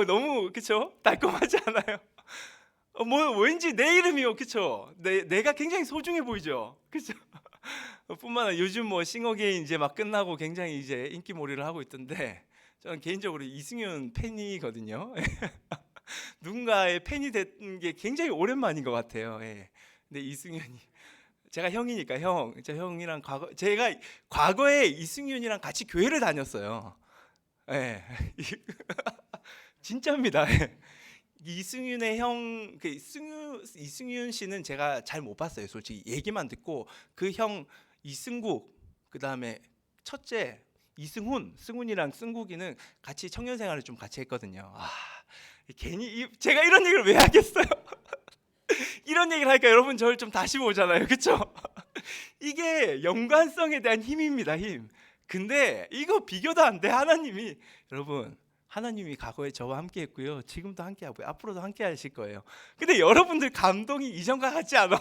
너무 그쵸? 달콤하지 않아요? 뭐 왠지 내 이름이요, 그렇죠? 내가 굉장히 소중해 보이죠, 그렇죠? 뿐만 아니라 요즘 뭐 싱어게인 이제 막 끝나고 굉장히 이제 인기몰이를 하고 있던데 저는 개인적으로 이승윤 팬이거든요. 누군가의 팬이 된 게 굉장히 오랜만인 것 같아요. 예. 근데 이승윤이 제가 형이니까 제 형이랑 제가 과거에 이승윤이랑 같이 교회를 다녔어요. 예. 진짜입니다. 예. 이승윤의 형, 이승윤 씨는 제가 잘 못 봤어요. 솔직히 얘기만 듣고 그 형 이승국, 그 다음에 첫째 이승훈, 승훈이랑 승국이는 같이 청년 생활을 좀 같이 했거든요. 괜히 제가 이런 얘기를 왜 하겠어요? 이런 얘기를 하니까 여러분 저를 좀 다시 보잖아요, 그렇죠? 이게 연관성에 대한 힘입니다, 힘. 근데 이거 비교도 안 돼. 하나님이 과거에 저와 함께 했고요. 지금도 함께 하고요. 앞으로도 함께 하실 거예요. 근데 여러분들 감동이 이전과 같지 않아.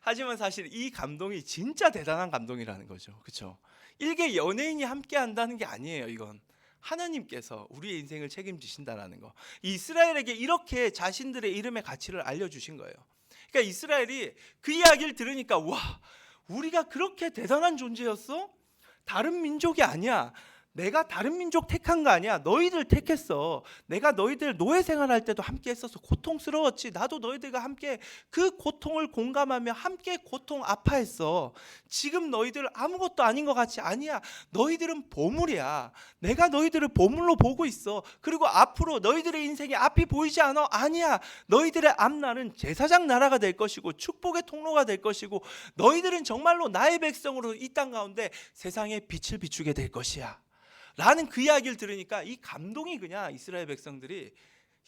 하지만 사실 이 감동이 진짜 대단한 감동이라는 거죠. 그렇죠? 일개 연예인이 함께 한다는 게 아니에요. 이건 하나님께서 우리의 인생을 책임지신다라는 거. 이스라엘에게 이렇게 자신들의 이름의 가치를 알려주신 거예요. 그러니까 이스라엘이 그 이야기를 들으니까 와, 우리가 그렇게 대단한 존재였어? 다른 민족이 아니야. 내가 다른 민족 택한 거 아니야. 너희들 택했어. 내가 너희들 노예 생활할 때도 함께 했어서 고통스러웠지. 나도 너희들과 함께 그 고통을 공감하며 함께 고통 아파했어. 지금 너희들 아무것도 아닌 것 같이 아니야. 너희들은 보물이야. 내가 너희들을 보물로 보고 있어. 그리고 앞으로 너희들의 인생에 앞이 보이지 않아? 아니야. 너희들의 앞날은 제사장 나라가 될 것이고 축복의 통로가 될 것이고 너희들은 정말로 나의 백성으로 이 땅 가운데 세상에 빛을 비추게 될 것이야. 라는 그 이야기를 들으니까 이 감동이 그냥 이스라엘 백성들이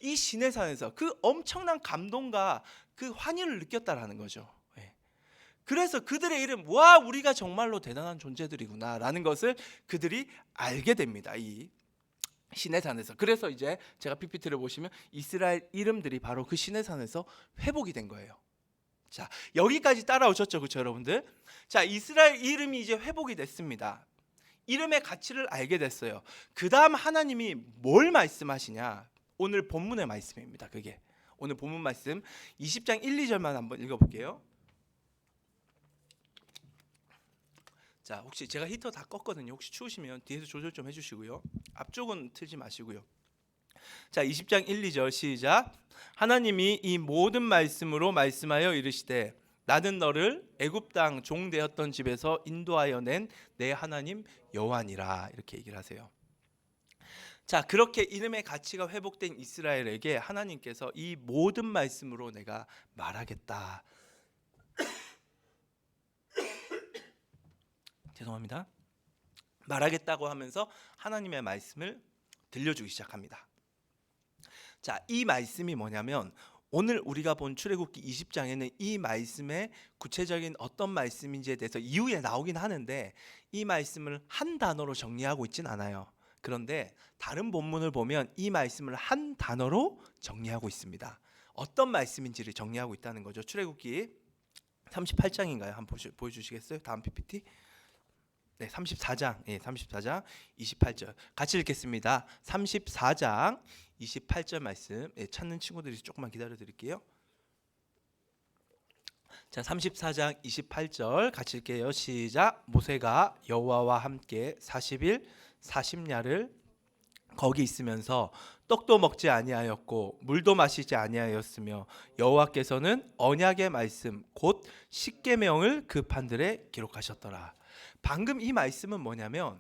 이 시내산에서 그 엄청난 감동과 그 환희를 느꼈다라는 거죠. 그래서 그들의 이름, 와, 우리가 정말로 대단한 존재들이구나 라는 것을 그들이 알게 됩니다. 이 시내산에서. 그래서 이제 제가 PPT를 보시면 이스라엘 이름들이 바로 그 시내산에서 회복이 된 거예요. 자, 여기까지 따라오셨죠, 그렇죠, 여러분들? 자, 이스라엘 이름이 이제 회복이 됐습니다. 이름의 가치를 알게 됐어요. 그 다음 하나님이 뭘 말씀하시냐? 오늘 본문의 말씀입니다. 그게 오늘 본문 말씀 20장 1, 2절만 한번 읽어볼게요. 자, 혹시 제가 히터 다 껐거든요. 혹시 추우시면 뒤에서 조절 좀 해주시고요. 앞쪽은 틀지 마시고요. 자, 20장 1, 2절 시작. 하나님이 이 모든 말씀으로 말씀하여 이르시되 나는 너를 애굽 땅 종 되었던 집에서 인도하여 낸 내 하나님 여호와니라 이렇게 얘기를 하세요. 자, 그렇게 이름의 가치가 회복된 이스라엘에게 하나님께서 이 모든 말씀으로 내가 말하겠다. 죄송합니다. 말하겠다고 하면서 하나님의 말씀을 들려주기 시작합니다. 자, 이 말씀이 뭐냐면 오늘 우리가 본 출애굽기 20장에는 이 말씀의 구체적인 어떤 말씀인지에 대해서 이후에 나오긴 하는데 이 말씀을 한 단어로 정리하고 있진 않아요. 그런데 다른 본문을 보면 이 말씀을 한 단어로 정리하고 있습니다. 어떤 말씀인지를 정리하고 있다는 거죠. 출애굽기 38장인가요? 한번 보여주시겠어요? 다음 PPT. 네, 34장. 34장 28절. 같이 읽겠습니다. 34장 28절 말씀. 찾는 친구들이 조금만 기다려 드릴게요. 자, 34장 28절 같이 읽게요. 시작. 모세가 여호와와 함께 40일 40야를 거기 있으면서 떡도 먹지 아니하였고 물도 마시지 아니하였으며 여호와께서는 언약의 말씀 곧 십계명을 그 판들에 기록하셨더라. 방금 이 말씀은 뭐냐면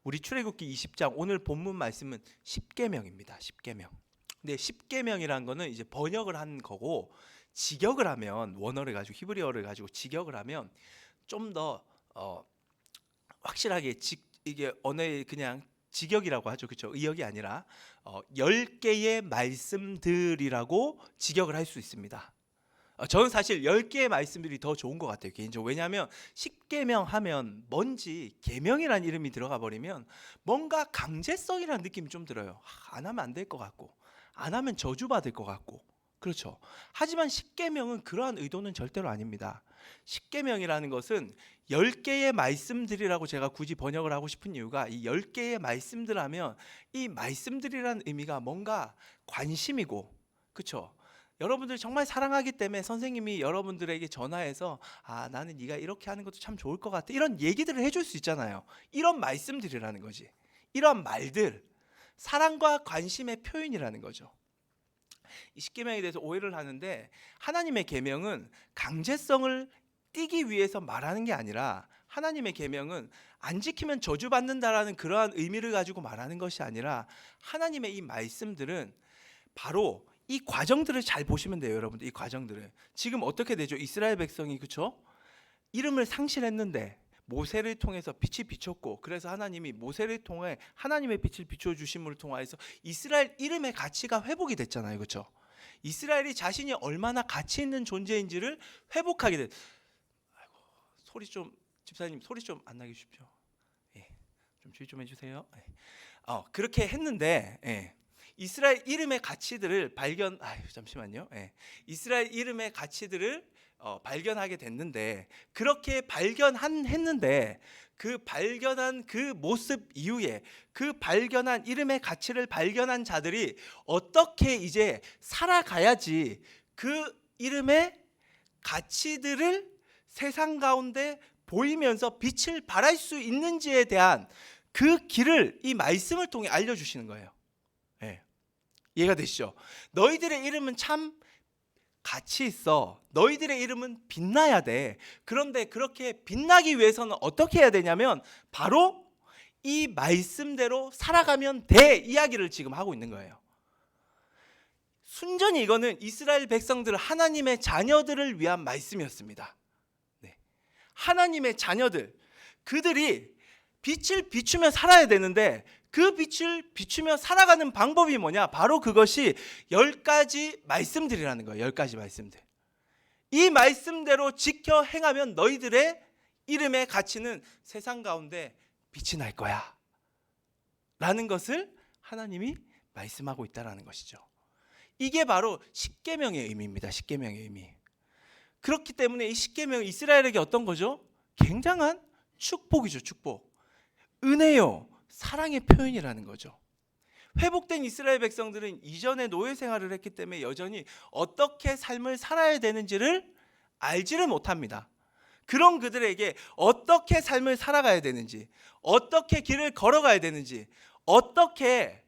우리 출애굽기 20장 오늘 본문 말씀은 십계명입니다. 십계명. 근데 십계명이라는 거는 이제 번역을 한 거고 직역을 하면 원어를 가지고 히브리어를 가지고 직역을 하면 좀 더 확실하게 이게 언어의 그냥 직역이라고 하죠. 그렇죠? 의역이 아니라 10개의 말씀들이라고 직역을 할 수 있습니다. 저는 사실 10개의 말씀들이 더 좋은 것 같아요, 개인적으로. 왜냐하면 십계명 하면 뭔지 계명이라는 이름이 들어가 버리면 뭔가 강제성이라는 느낌이 좀 들어요. 안 하면 안 될 것 같고 안 하면 저주받을 것 같고 그렇죠. 하지만 십계명은 그러한 의도는 절대로 아닙니다. 십계명이라는 것은 10개의 말씀들이라고 제가 굳이 번역을 하고 싶은 이유가 이 10개의 말씀들 하면 이 말씀들이라는 의미가 뭔가 관심이고 그렇죠. 여러분들 정말 사랑하기 때문에 선생님이 여러분들에게 전화해서 나는 네가 이렇게 하는 것도 참 좋을 것 같아 이런 얘기들을 해줄 수 있잖아요. 이런 말씀들이라는 거지. 이런 말들 사랑과 관심의 표현이라는 거죠. 이 십계명에 대해서 오해를 하는데 하나님의 계명은 강제성을 띠기 위해서 말하는 게 아니라 하나님의 계명은 안 지키면 저주받는다라는 그러한 의미를 가지고 말하는 것이 아니라 하나님의 이 말씀들은 바로 이 과정들을 잘 보시면 돼요. 여러분들 이 과정들을 지금 어떻게 되죠? 이스라엘 백성이 그렇죠? 이름을 상실했는데 모세를 통해서 빛이 비쳤고 그래서 하나님이 모세를 통해 하나님의 빛을 비춰주심을 통하여서 이스라엘 이름의 가치가 회복이 됐잖아요. 그렇죠? 이스라엘이 자신이 얼마나 가치 있는 존재인지를 회복하게 됐. 아이고, 소리 좀 집사님 소리 좀 안 나게 주십시오. 좀 주의 좀 해주세요. 그렇게 했는데 이스라엘 이름의 가치들을 잠시만요. 이스라엘 이름의 가치들을 발견하게 됐는데 그렇게 했는데 그 발견한 그 모습 이후에 그 발견한 이름의 가치를 발견한 자들이 어떻게 이제 살아가야지 그 이름의 가치들을 세상 가운데 보이면서 빛을 발할 수 있는지에 대한 그 길을 이 말씀을 통해 알려주시는 거예요. 이해가 되시죠? 너희들의 이름은 참 가치 있어. 너희들의 이름은 빛나야 돼. 그런데 그렇게 빛나기 위해서는 어떻게 해야 되냐면 바로 이 말씀대로 살아가면 돼 이야기를 지금 하고 있는 거예요. 순전히 이거는 이스라엘 백성들 하나님의 자녀들을 위한 말씀이었습니다. 하나님의 자녀들 그들이 빛을 비추며 살아야 되는데 그 빛을 비추며 살아가는 방법이 뭐냐? 바로 그것이 10가지 말씀들이라는 거예요. 10가지 말씀들. 이 말씀대로 지켜 행하면 너희들의 이름의 가치는 세상 가운데 빛이 날 거야 라는 것을 하나님이 말씀하고 있다는 것이죠. 이게 바로 십계명의 의미입니다. 십계명의 의미. 그렇기 때문에 이 십계명은 이스라엘에게 어떤 거죠? 굉장한 축복이죠. 축복. 은혜요. 사랑의 표현이라는 거죠. 회복된 이스라엘 백성들은 이전에 노예 생활을 했기 때문에 여전히 어떻게 삶을 살아야 되는지를 알지를 못합니다. 그런 그들에게 어떻게 삶을 살아가야 되는지, 어떻게 길을 걸어가야 되는지, 어떻게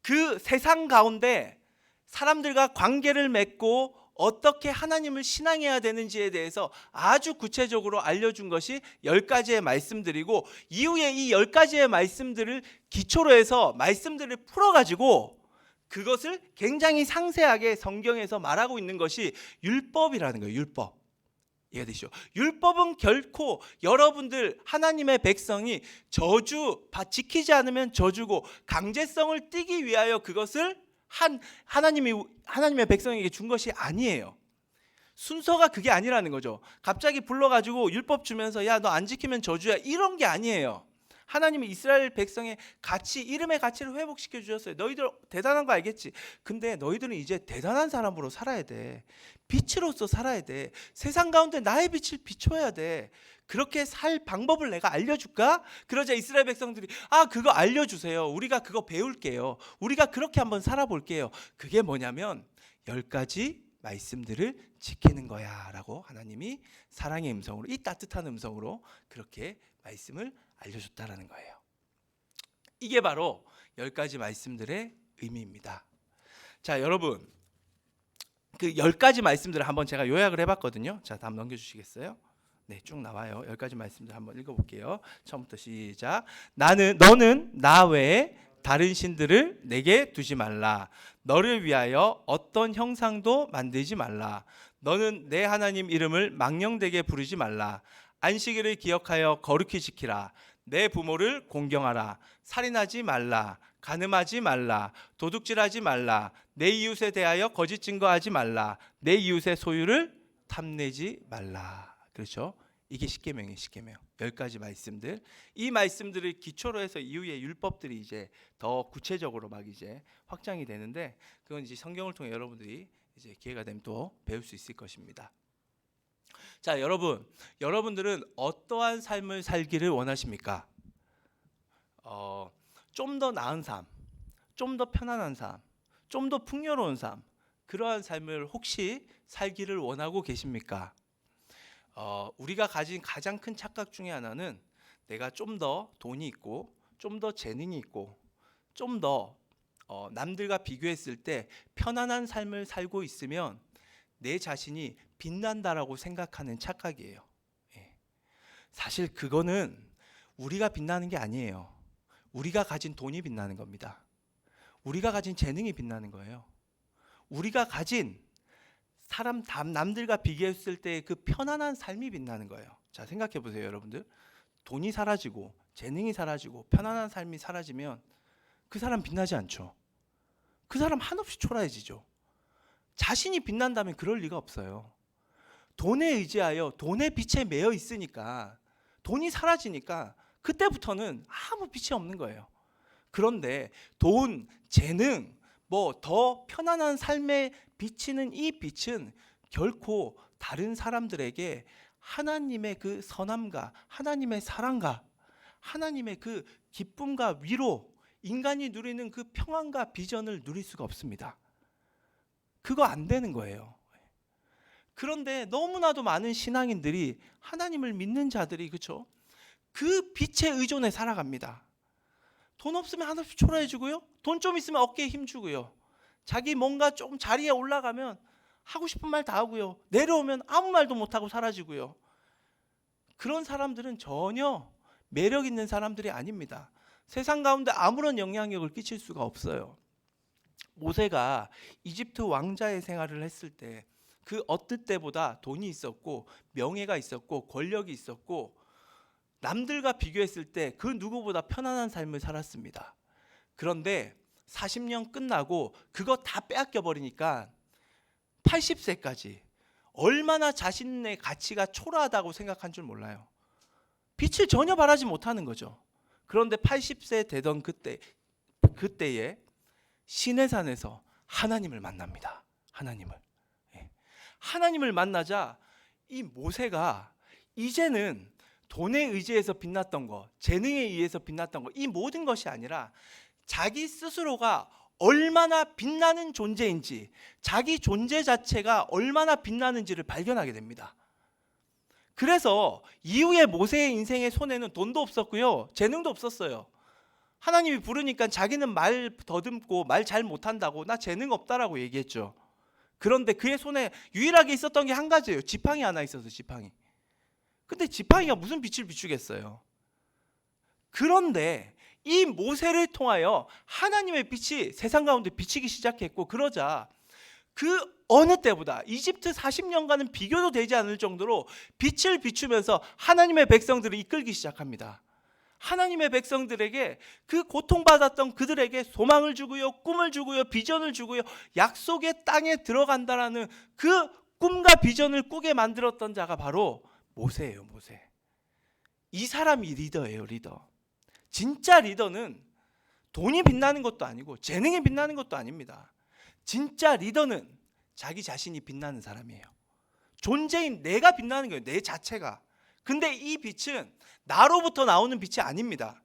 그 세상 가운데 사람들과 관계를 맺고 어떻게 하나님을 신앙해야 되는지에 대해서 아주 구체적으로 알려준 것이 10가지의 말씀들이고, 이후에 이 10가지의 말씀들을 기초로 해서 말씀들을 풀어가지고 그것을 굉장히 상세하게 성경에서 말하고 있는 것이 율법이라는 거예요. 율법. 이해되시죠? 율법은 결코 여러분들 하나님의 백성이 지키지 않으면 저주고 강제성을 띠기 위하여 그것을 하나님의 백성에게 준 것이 아니에요. 순서가 그게 아니라는 거죠. 갑자기 불러가지고 율법 주면서 야, 너 안 지키면 저주야, 이런 게 아니에요. 하나님이 이스라엘 백성의 가치, 이름의 가치를 회복시켜 주셨어요. 너희들 대단한 거 알겠지? 근데 너희들은 이제 대단한 사람으로 살아야 돼. 빛으로서 살아야 돼. 세상 가운데 나의 빛을 비춰야 돼. 그렇게 살 방법을 내가 알려줄까? 그러자 이스라엘 백성들이 그거 알려주세요. 우리가 그거 배울게요. 우리가 그렇게 한번 살아볼게요. 그게 뭐냐면 10가지 말씀들을 지키는 거야 라고 하나님이 사랑의 음성으로, 이 따뜻한 음성으로 그렇게 말씀을 알려줬다라는 거예요. 이게 바로 10가지 말씀들의 의미입니다. 자, 여러분, 그 10가지 말씀들을 한번 제가 요약을 해봤거든요. 자, 다음 넘겨주시겠어요? 네, 쭉 나와요. 10가지 말씀들 한번 읽어볼게요. 처음부터 시작. 너는 나 외에 다른 신들을 내게 두지 말라. 너를 위하여 어떤 형상도 만들지 말라. 너는 내 하나님 이름을 망령되게 부르지 말라. 안식일을 기억하여 거룩히 지키라. 내 부모를 공경하라. 살인하지 말라. 간음하지 말라. 도둑질하지 말라. 내 이웃에 대하여 거짓 증거하지 말라. 내 이웃의 소유를 탐내지 말라. 그렇죠? 이게 십계명이에요. 십계명. 10가지 말씀들. 이 말씀들을 기초로 해서 이후에 율법들이 이제 더 구체적으로 막 이제 확장이 되는데, 그건 이제 성경을 통해 여러분들이 이제 기회가 되면 또 배울 수 있을 것입니다. 자, 여러분들은 어떠한 삶을 살기를 원하십니까? 좀 더 나은 삶, 좀 더 편안한 삶, 좀 더 풍요로운 삶, 그러한 삶을 혹시 살기를 원하고 계십니까? 우리가 가진 가장 큰 착각 중에 하나는 내가 좀 더 돈이 있고 좀 더 재능이 있고 좀 더 남들과 비교했을 때 편안한 삶을 살고 있으면 내 자신이 빛난다라고 생각하는 착각이에요. 사실 그거는 우리가 빛나는 게 아니에요. 우리가 가진 돈이 빛나는 겁니다. 우리가 가진 재능이 빛나는 거예요. 우리가 가진 남들과 비교했을 때 그 편안한 삶이 빛나는 거예요. 자, 생각해 보세요, 여러분들. 돈이 사라지고 재능이 사라지고 편안한 삶이 사라지면 그 사람 빛나지 않죠. 그 사람 한없이 초라해지죠. 자신이 빛난다면 그럴 리가 없어요. 돈에 의지하여 돈의 빛에 매여 있으니까, 돈이 사라지니까 그때부터는 아무 빛이 없는 거예요. 그런데 돈, 재능, 더 편안한 삶에 비치는 이 빛은 결코 다른 사람들에게 하나님의 그 선함과 하나님의 사랑과 하나님의 그 기쁨과 위로, 인간이 누리는 그 평안과 비전을 누릴 수가 없습니다. 그거 안 되는 거예요. 그런데 너무나도 많은 신앙인들이, 하나님을 믿는 자들이, 그렇죠? 그 빛에 의존해 살아갑니다. 돈 없으면 한없이 초라해지고요. 돈 좀 있으면 어깨에 힘주고요. 자기 뭔가 좀 자리에 올라가면 하고 싶은 말 다 하고요. 내려오면 아무 말도 못하고 사라지고요. 그런 사람들은 전혀 매력 있는 사람들이 아닙니다. 세상 가운데 아무런 영향력을 끼칠 수가 없어요. 모세가 이집트 왕자의 생활을 했을 때 그 어떤 때보다 돈이 있었고 명예가 있었고 권력이 있었고 남들과 비교했을 때 그 누구보다 편안한 삶을 살았습니다. 그런데 40년 끝나고 그거 다 빼앗겨 버리니까 80세까지 얼마나 자신의 가치가 초라하다고 생각한 줄 몰라요. 빛을 전혀 발하지 못하는 거죠. 그런데 80세 되던 그때에 시내산에서 하나님을 만납니다. 하나님을 만나자 이 모세가 이제는 돈에 의지해서 빛났던 것, 재능에 의해서 빛났던 것, 이 모든 것이 아니라 자기 스스로가 얼마나 빛나는 존재인지, 자기 존재 자체가 얼마나 빛나는지를 발견하게 됩니다. 그래서 이후에 모세의 인생의 손에는 돈도 없었고요, 재능도 없었어요. 하나님이 부르니까 자기는 말 더듬고 말 잘 못한다고, 나 재능 없다라고 얘기했죠. 그런데 그의 손에 유일하게 있었던 게 한 가지예요. 지팡이 하나 있어서, 지팡이. 근데 지팡이가 무슨 빛을 비추겠어요. 그런데 이 모세를 통하여 하나님의 빛이 세상 가운데 비치기 시작했고, 그러자 그 어느 때보다 이집트 40년간은 비교도 되지 않을 정도로 빛을 비추면서 하나님의 백성들을 이끌기 시작합니다. 하나님의 백성들에게, 그 고통받았던 그들에게 소망을 주고요, 꿈을 주고요, 비전을 주고요, 약속의 땅에 들어간다라는 그 꿈과 비전을 꾸게 만들었던 자가 바로 모세예요. 모세. 이 사람이 리더예요. 리더. 진짜 리더는 돈이 빛나는 것도 아니고 재능이 빛나는 것도 아닙니다. 진짜 리더는 자기 자신이 빛나는 사람이에요. 존재인 내가 빛나는 거예요. 내 자체가. 근데 이 빛은 나로부터 나오는 빛이 아닙니다.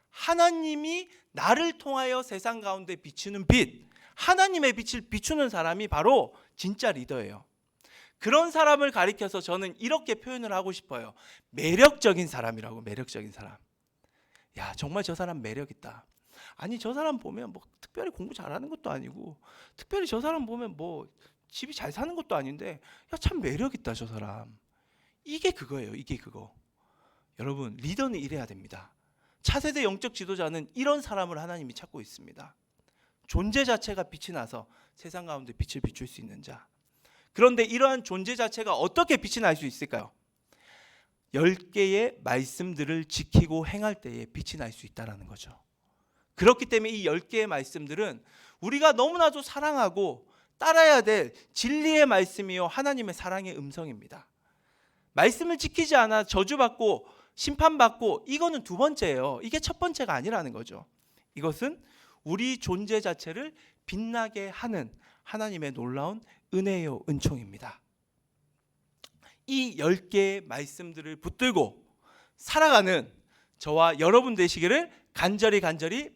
하나님이 나를 통하여 세상 가운데 비추는 빛, 하나님의 빛을 비추는 사람이 바로 진짜 리더예요. 그런 사람을 가리켜서 저는 이렇게 표현을 하고 싶어요. 매력적인 사람이라고. 매력적인 사람. 야, 정말 저 사람 매력 있다. 아니, 저 사람 보면 뭐 특별히 공부 잘하는 것도 아니고, 특별히 저 사람 보면 뭐 집이 잘 사는 것도 아닌데, 야, 참 매력 있다 저 사람. 이게 그거예요. 이게 그거. 여러분, 리더는 이래야 됩니다. 차세대 영적 지도자는 이런 사람을 하나님이 찾고 있습니다. 존재 자체가 빛이 나서 세상 가운데 빛을 비출 수 있는 자. 그런데 이러한 존재 자체가 어떻게 빛이 날 수 있을까요? 10개의 말씀들을 지키고 행할 때에 빛이 날 수 있다는 거죠. 그렇기 때문에 이 10개의 말씀들은 우리가 너무나도 사랑하고 따라야 될 진리의 말씀이요, 하나님의 사랑의 음성입니다. 말씀을 지키지 않아 저주받고 심판받고, 이거는 두 번째예요. 이게 첫 번째가 아니라는 거죠. 이것은 우리 존재 자체를 빛나게 하는 하나님의 놀라운 은혜요, 은총입니다. 이 10개의 말씀들을 붙들고 살아가는 저와 여러분 되시기를 간절히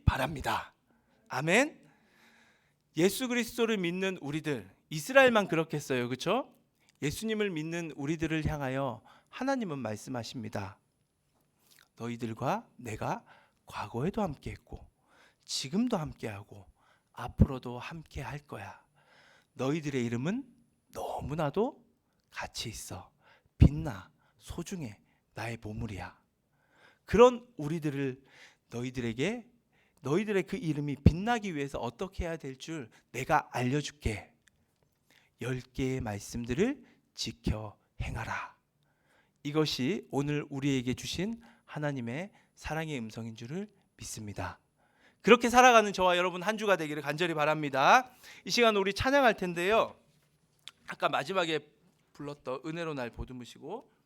바랍니다. 아멘. 예수 그리스도를 믿는 우리들, 이스라엘만 그렇겠어요, 그렇죠? 예수님을 믿는 우리들을 향하여 하나님은 말씀하십니다. 너희들과 내가 과거에도 함께했고, 지금도 함께하고, 앞으로도 함께할 거야. 너희들의 이름은 너무나도 가치 있어. 빛나, 소중해. 나의 보물이야. 그런 우리들을 너희들의 그 이름이 빛나기 위해서 어떻게 해야 될 줄 내가 알려줄게. 10개의 말씀들을 지켜 행하라. 이것이 오늘 우리에게 주신 하나님의 사랑의 음성인 줄을 믿습니다. 그렇게 살아가는 저와 여러분 한 주가 되기를 간절히 바랍니다. 이 시간 우리 찬양할 텐데요, 아까 마지막에 불렀던 은혜로 날 보듬으시고,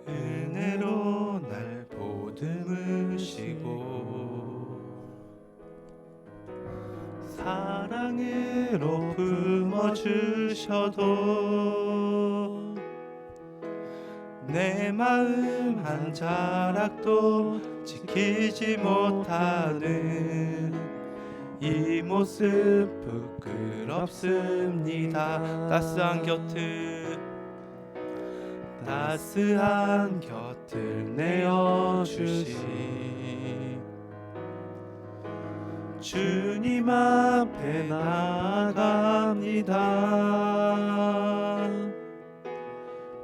은혜로 날 보듬으시고 사랑으로 품어주셔도 내 마음 한 자락도 지키지 못하는 이 모습 부끄럽습니다. 따스한 곁을 내어주시 주님 앞에 나아갑니다.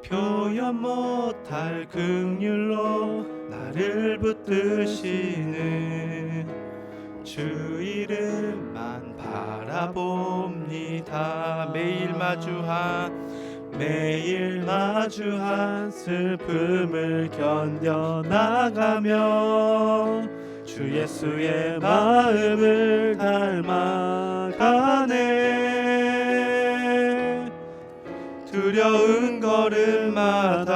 표현 못할 긍휼로 나를 붙드시는 주 이름만 바라봅니다. 매일 마주한 슬픔을 견뎌나가며 주 예수의 마음을 닮아가네. 두려운 걸음마다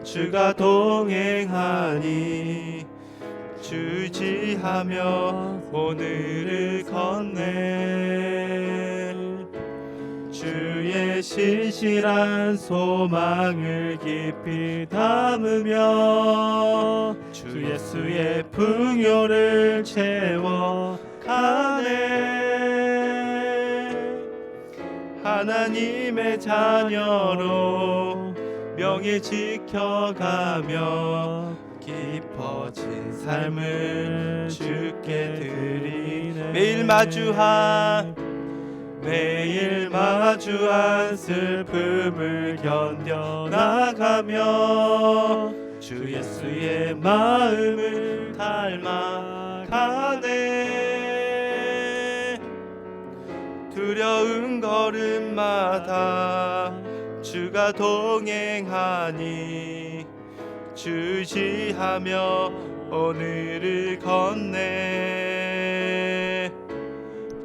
주가 동행하니 주지하며 오늘을 건네. 주의 신실한 소망을 깊이 담으며 주 예수의 풍요를 채워가네. 하나님의 자녀로 명예 지켜가며 깊어진 삶을 주께 드리네. 매일 마주한 슬픔을 견뎌 나가며 주 예수의 마음을 닮아가네. 두려운 걸음마다 주가 동행하니 주시하며 오늘을 건네.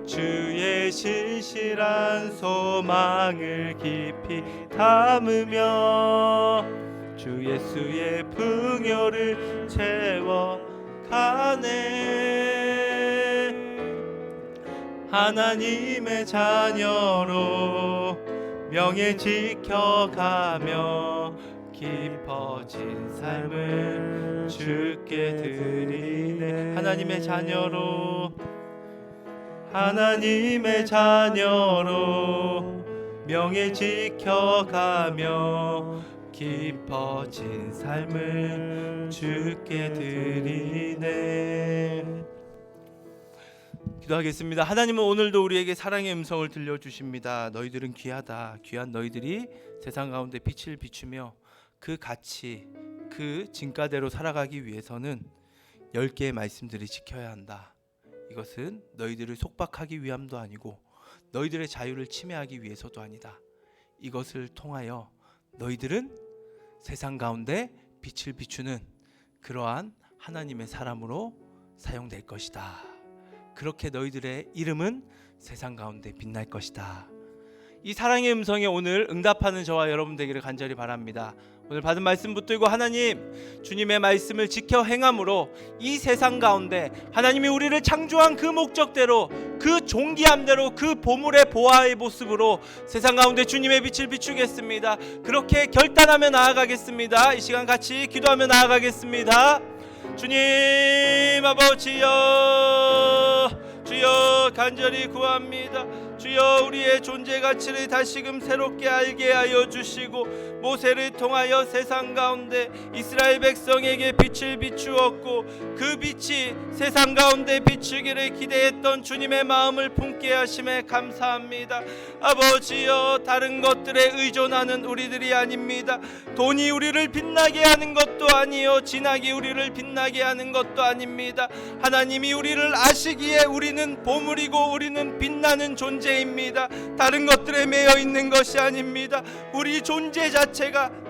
주의 신실한 소망을 깊이 담으며 주 예수의 풍요를 채워가네. 하나님의 자녀로 명예 지켜가며 깊어진 삶을 주께 드리네. 하나님의 자녀로 명예 지켜가며 깊어진 삶을 주께 드리네. 기도하겠습니다. 하나님은 오늘도 우리에게 사랑의 음성을 들려주십니다. 너희들은 귀하다. 귀한 너희들이 세상 가운데 빛을 비추며 그 가치, 그 진가대로 살아가기 위해서는 10개의 말씀들을 지켜야 한다. 이것은 너희들을 속박하기 위함도 아니고 너희들의 자유를 침해하기 위해서도 아니다. 이것을 통하여 너희들은 세상 가운데 빛을 비추는 그러한 하나님의 사람으로 사용될 것이다. 그렇게 너희들의 이름은 세상 가운데 빛날 것이다. 이 사랑의 음성에 오늘 응답하는 저와 여러분 되기를 간절히 바랍니다. 오늘 받은 말씀 붙들고 하나님, 주님의 말씀을 지켜 행함으로 이 세상 가운데 하나님이 우리를 창조한 그 목적대로, 그 존귀함대로, 그 보물의 보화의 모습으로 세상 가운데 주님의 빛을 비추겠습니다. 그렇게 결단하며 나아가겠습니다. 이 시간 같이 기도하며 나아가겠습니다. 주님 아버지여, 주여 간절히 구합니다. 주여 우리의 존재 가치를 다시금 새롭게 알게 하여 주시고 모세를 통하여 세상 가운데 이스라엘 백성에게 빛을 비추었고 그 빛이 세상 가운데 비추기를 기대했던 주님의 마음을 품게 하심에 감사합니다. 아버지여, 다른 것들에 의존하는 우리들이 아닙니다. 돈이 우리를 빛나게 하는 것도 아니요, 진학이 우리를 빛나게 하는 것도 아닙니다. 하나님이 우리를 아시기에 우리는 보물이고 우리는 빛나는 존재입니다. 다른 것들에 매여 있는 것이 아닙니다. 우리 존재 자체가,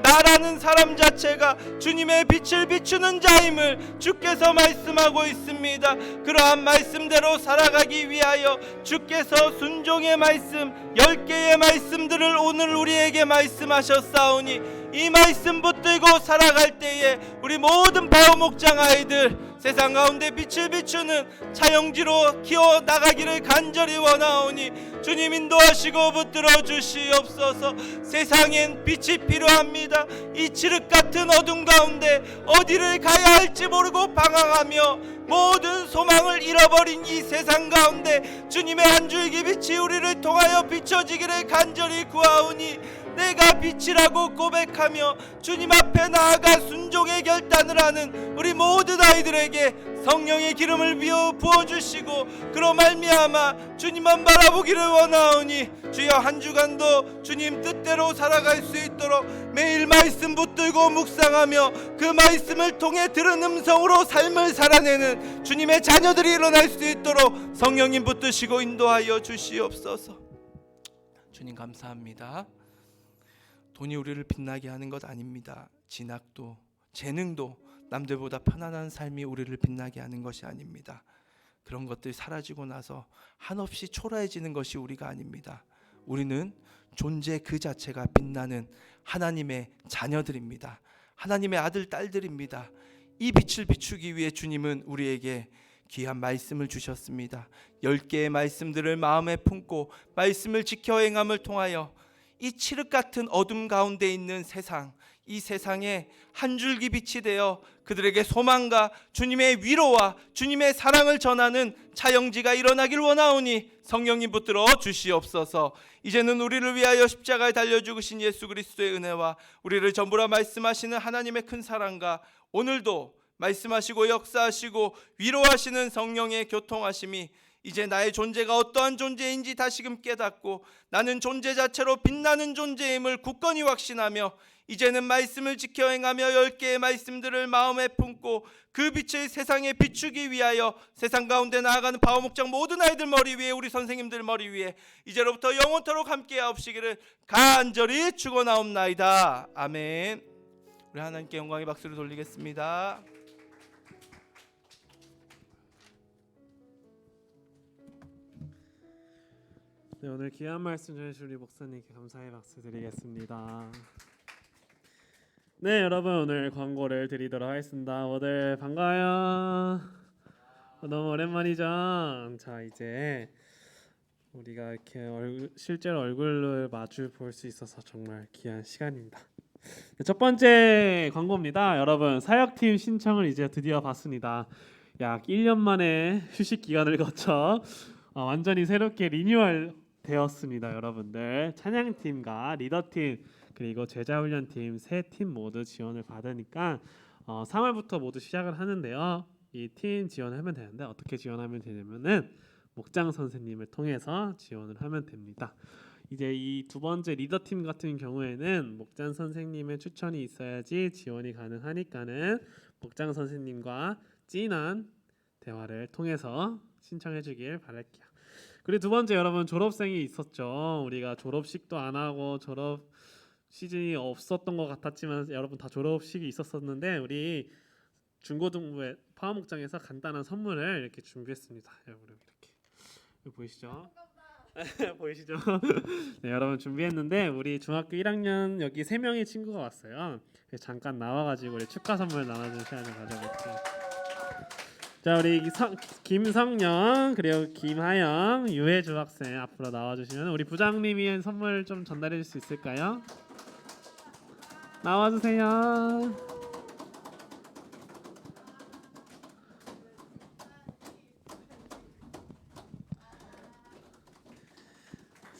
나라는 사람 자체가 주님의 빛을 비추는 자임을 주께서 말씀하고 있습니다. 그러한 말씀대로 살아가기 위하여 주께서 순종의 말씀 10개의 말씀들을 오늘 우리에게 말씀하셨사오니 이 말씀 붙들고 살아갈 때에 우리 모든 바오 목장 아이들 세상 가운데 빛을 비추는 차영지로 키워나가기를 간절히 원하오니 주님 인도하시고 붙들어 주시옵소서. 세상엔 빛이 필요합니다. 이 칠흑 같은 어둠 가운데 어디를 가야 할지 모르고 방황하며 모든 소망을 잃어버린 이 세상 가운데 주님의 한 줄기 빛이 우리를 통하여 비춰지기를 간절히 구하오니 내가 빛이라고 고백하며 주님 앞에 나아가 순종의 결단을 하는 우리 모든 아이들에게 성령의 기름을 부어주시고 그로 말미암아 주님만 바라보기를 원하오니 주여 한 주간도 주님 뜻대로 살아갈 수 있도록 매일 말씀 붙들고 묵상하며 그 말씀을 통해 들은 음성으로 삶을 살아내는 주님의 자녀들이 일어날 수 있도록 성령님 붙드시고 인도하여 주시옵소서. 주님 감사합니다. 돈이 우리를 빛나게 하는 것 아닙니다. 진학도 재능도 남들보다 편안한 삶이 우리를 빛나게 하는 것이 아닙니다. 그런 것들이 사라지고 나서 한없이 초라해지는 것이 우리가 아닙니다. 우리는 존재 그 자체가 빛나는 하나님의 자녀들입니다. 하나님의 아들 딸들입니다. 이 빛을 비추기 위해 주님은 우리에게 귀한 말씀을 주셨습니다. 10개의 말씀들을 마음에 품고 말씀을 지켜 행함을 통하여 이 칠흑 같은 어둠 가운데 있는 세상, 이 세상에 한 줄기 빛이 되어 그들에게 소망과 주님의 위로와 주님의 사랑을 전하는 차영지가 일어나길 원하오니 성령님 붙들어 주시옵소서. 이제는 우리를 위하여 십자가에 달려 죽으신 예수 그리스도의 은혜와 우리를 전부라 말씀하시는 하나님의 큰 사랑과 오늘도 말씀하시고 역사하시고 위로하시는 성령의 교통하심이 이제 나의 존재가 어떠한 존재인지 다시금 깨닫고 나는 존재 자체로 빛나는 존재임을 굳건히 확신하며 이제는 말씀을 지켜 행하며 10개의 말씀들을 마음에 품고 그 빛을 세상에 비추기 위하여 세상 가운데 나아가는 바오목장 모든 아이들 머리 위에 우리 선생님들 머리 위에 이제로부터 영원토록 함께 하옵시기를 간절히 축원하옵나이다. 아멘. 우리 하나님께 영광의 박수를 돌리겠습니다. 네, 오늘 귀한 말씀 전해주신 우리 목사님께 감사의 박수 드리겠습니다. 네, 여러분 오늘 광고를 드리도록 하겠습니다. 모두 반가워요. 너무 오랜만이죠. 자, 이제 우리가 이렇게 실제로 얼굴을 마주 볼 수 있어서 정말 귀한 시간입니다. 첫 번째 광고입니다. 여러분 사역팀 신청을 이제 드디어 받습니다. 약 1년 만에 휴식 기간을 거쳐 완전히 새롭게 리뉴얼 되었습니다. 여러분들 찬양팀과 리더팀 그리고 제자훈련팀 세 팀 모두 지원을 받으니까 3월부터 모두 시작을 하는데요. 이 팀 지원하면 되는데 어떻게 지원하면 되냐면은 목장 선생님을 통해서 지원을 하면 됩니다. 이제 이 두 번째 리더팀 같은 경우에는 목장 선생님의 추천이 있어야지 지원이 가능하니까는 목장 선생님과 진한 대화를 통해서 신청해 주길 바랄게요. 그리고 두 번째 여러분 졸업생이 있었죠. 우리가 졸업식도 안 하고 졸업 시즌이 없었던 것 같았지만 여러분 다 졸업식이 있었었는데 우리 중고등부의 파워목장에서 간단한 선물을 이렇게 준비했습니다. 여러분 이렇게 보이시죠? 보이시죠? 네, 여러분 준비했는데 우리 중학교 1학년 여기 3명의 친구가 왔어요. 그래서 잠깐 나와가지고 우리 축하 선물 나눠주는 시간을 가져볼게요. 자, 우리 김성령 그리고 김하영 유해주 학생 앞으로 나와주시면 우리 부장님이 선물 좀 전달해 줄 수 있을까요? 나와주세요.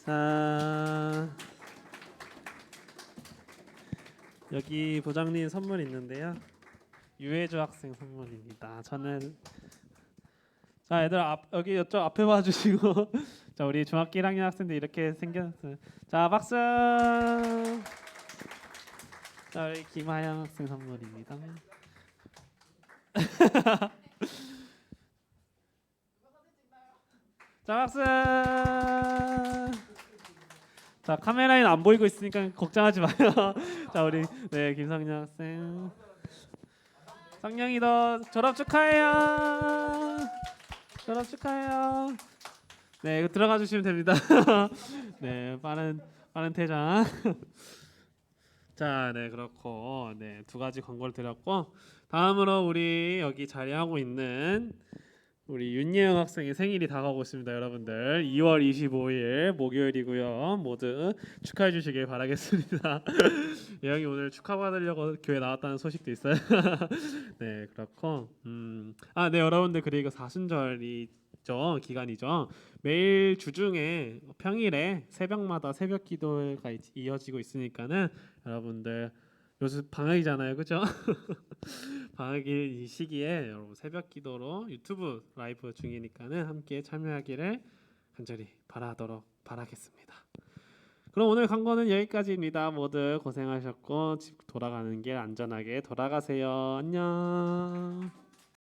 자, 여기 부장님 선물 있는데요. 유해주 학생 선물입니다. 저는 자 얘들 여기 이쪽 앞에 봐주시고 자 우리 중학교 1학년 학생들 이렇게 생겼어요. 자 박수. 자 우리 김하영 학생 선물입니다. 자 박수. 자 카메라에는 안 보이고 있으니까 걱정하지 마요. 자 우리 네 김성년 학생. 성령이 너 졸업 축하해요. 졸업 축하해요. 네, 이거 들어가 주시면 됩니다. 네, 빠른 퇴장. 자, 네 그렇고 네 두 가지 광고를 드렸고 다음으로 우리 여기 자리하고 있는 우리 윤예영 학생의 생일이 다가오고 있습니다. 여러분들 2월 25일 목요일이고요. 모두 축하해 주시길 바라겠습니다. 예영이 오늘 축하받으려고 교회 나왔다는 소식도 있어요. 네 그렇고 네 여러분들 그리고 사순절이죠. 기간이죠. 매일 주중에 평일에 새벽마다 새벽 기도가 이어지고 있으니까는 여러분들 요즘 방학이잖아요, 그죠? 방학이 이 시기에 여러분 새벽 기도로 유튜브 라이브 중이니까는 함께 참여하기를 간절히 바라겠습니다. 그럼 오늘 광고는 여기까지입니다. 모두 고생하셨고 집 돌아가는 길 안전하게 돌아가세요. 안녕.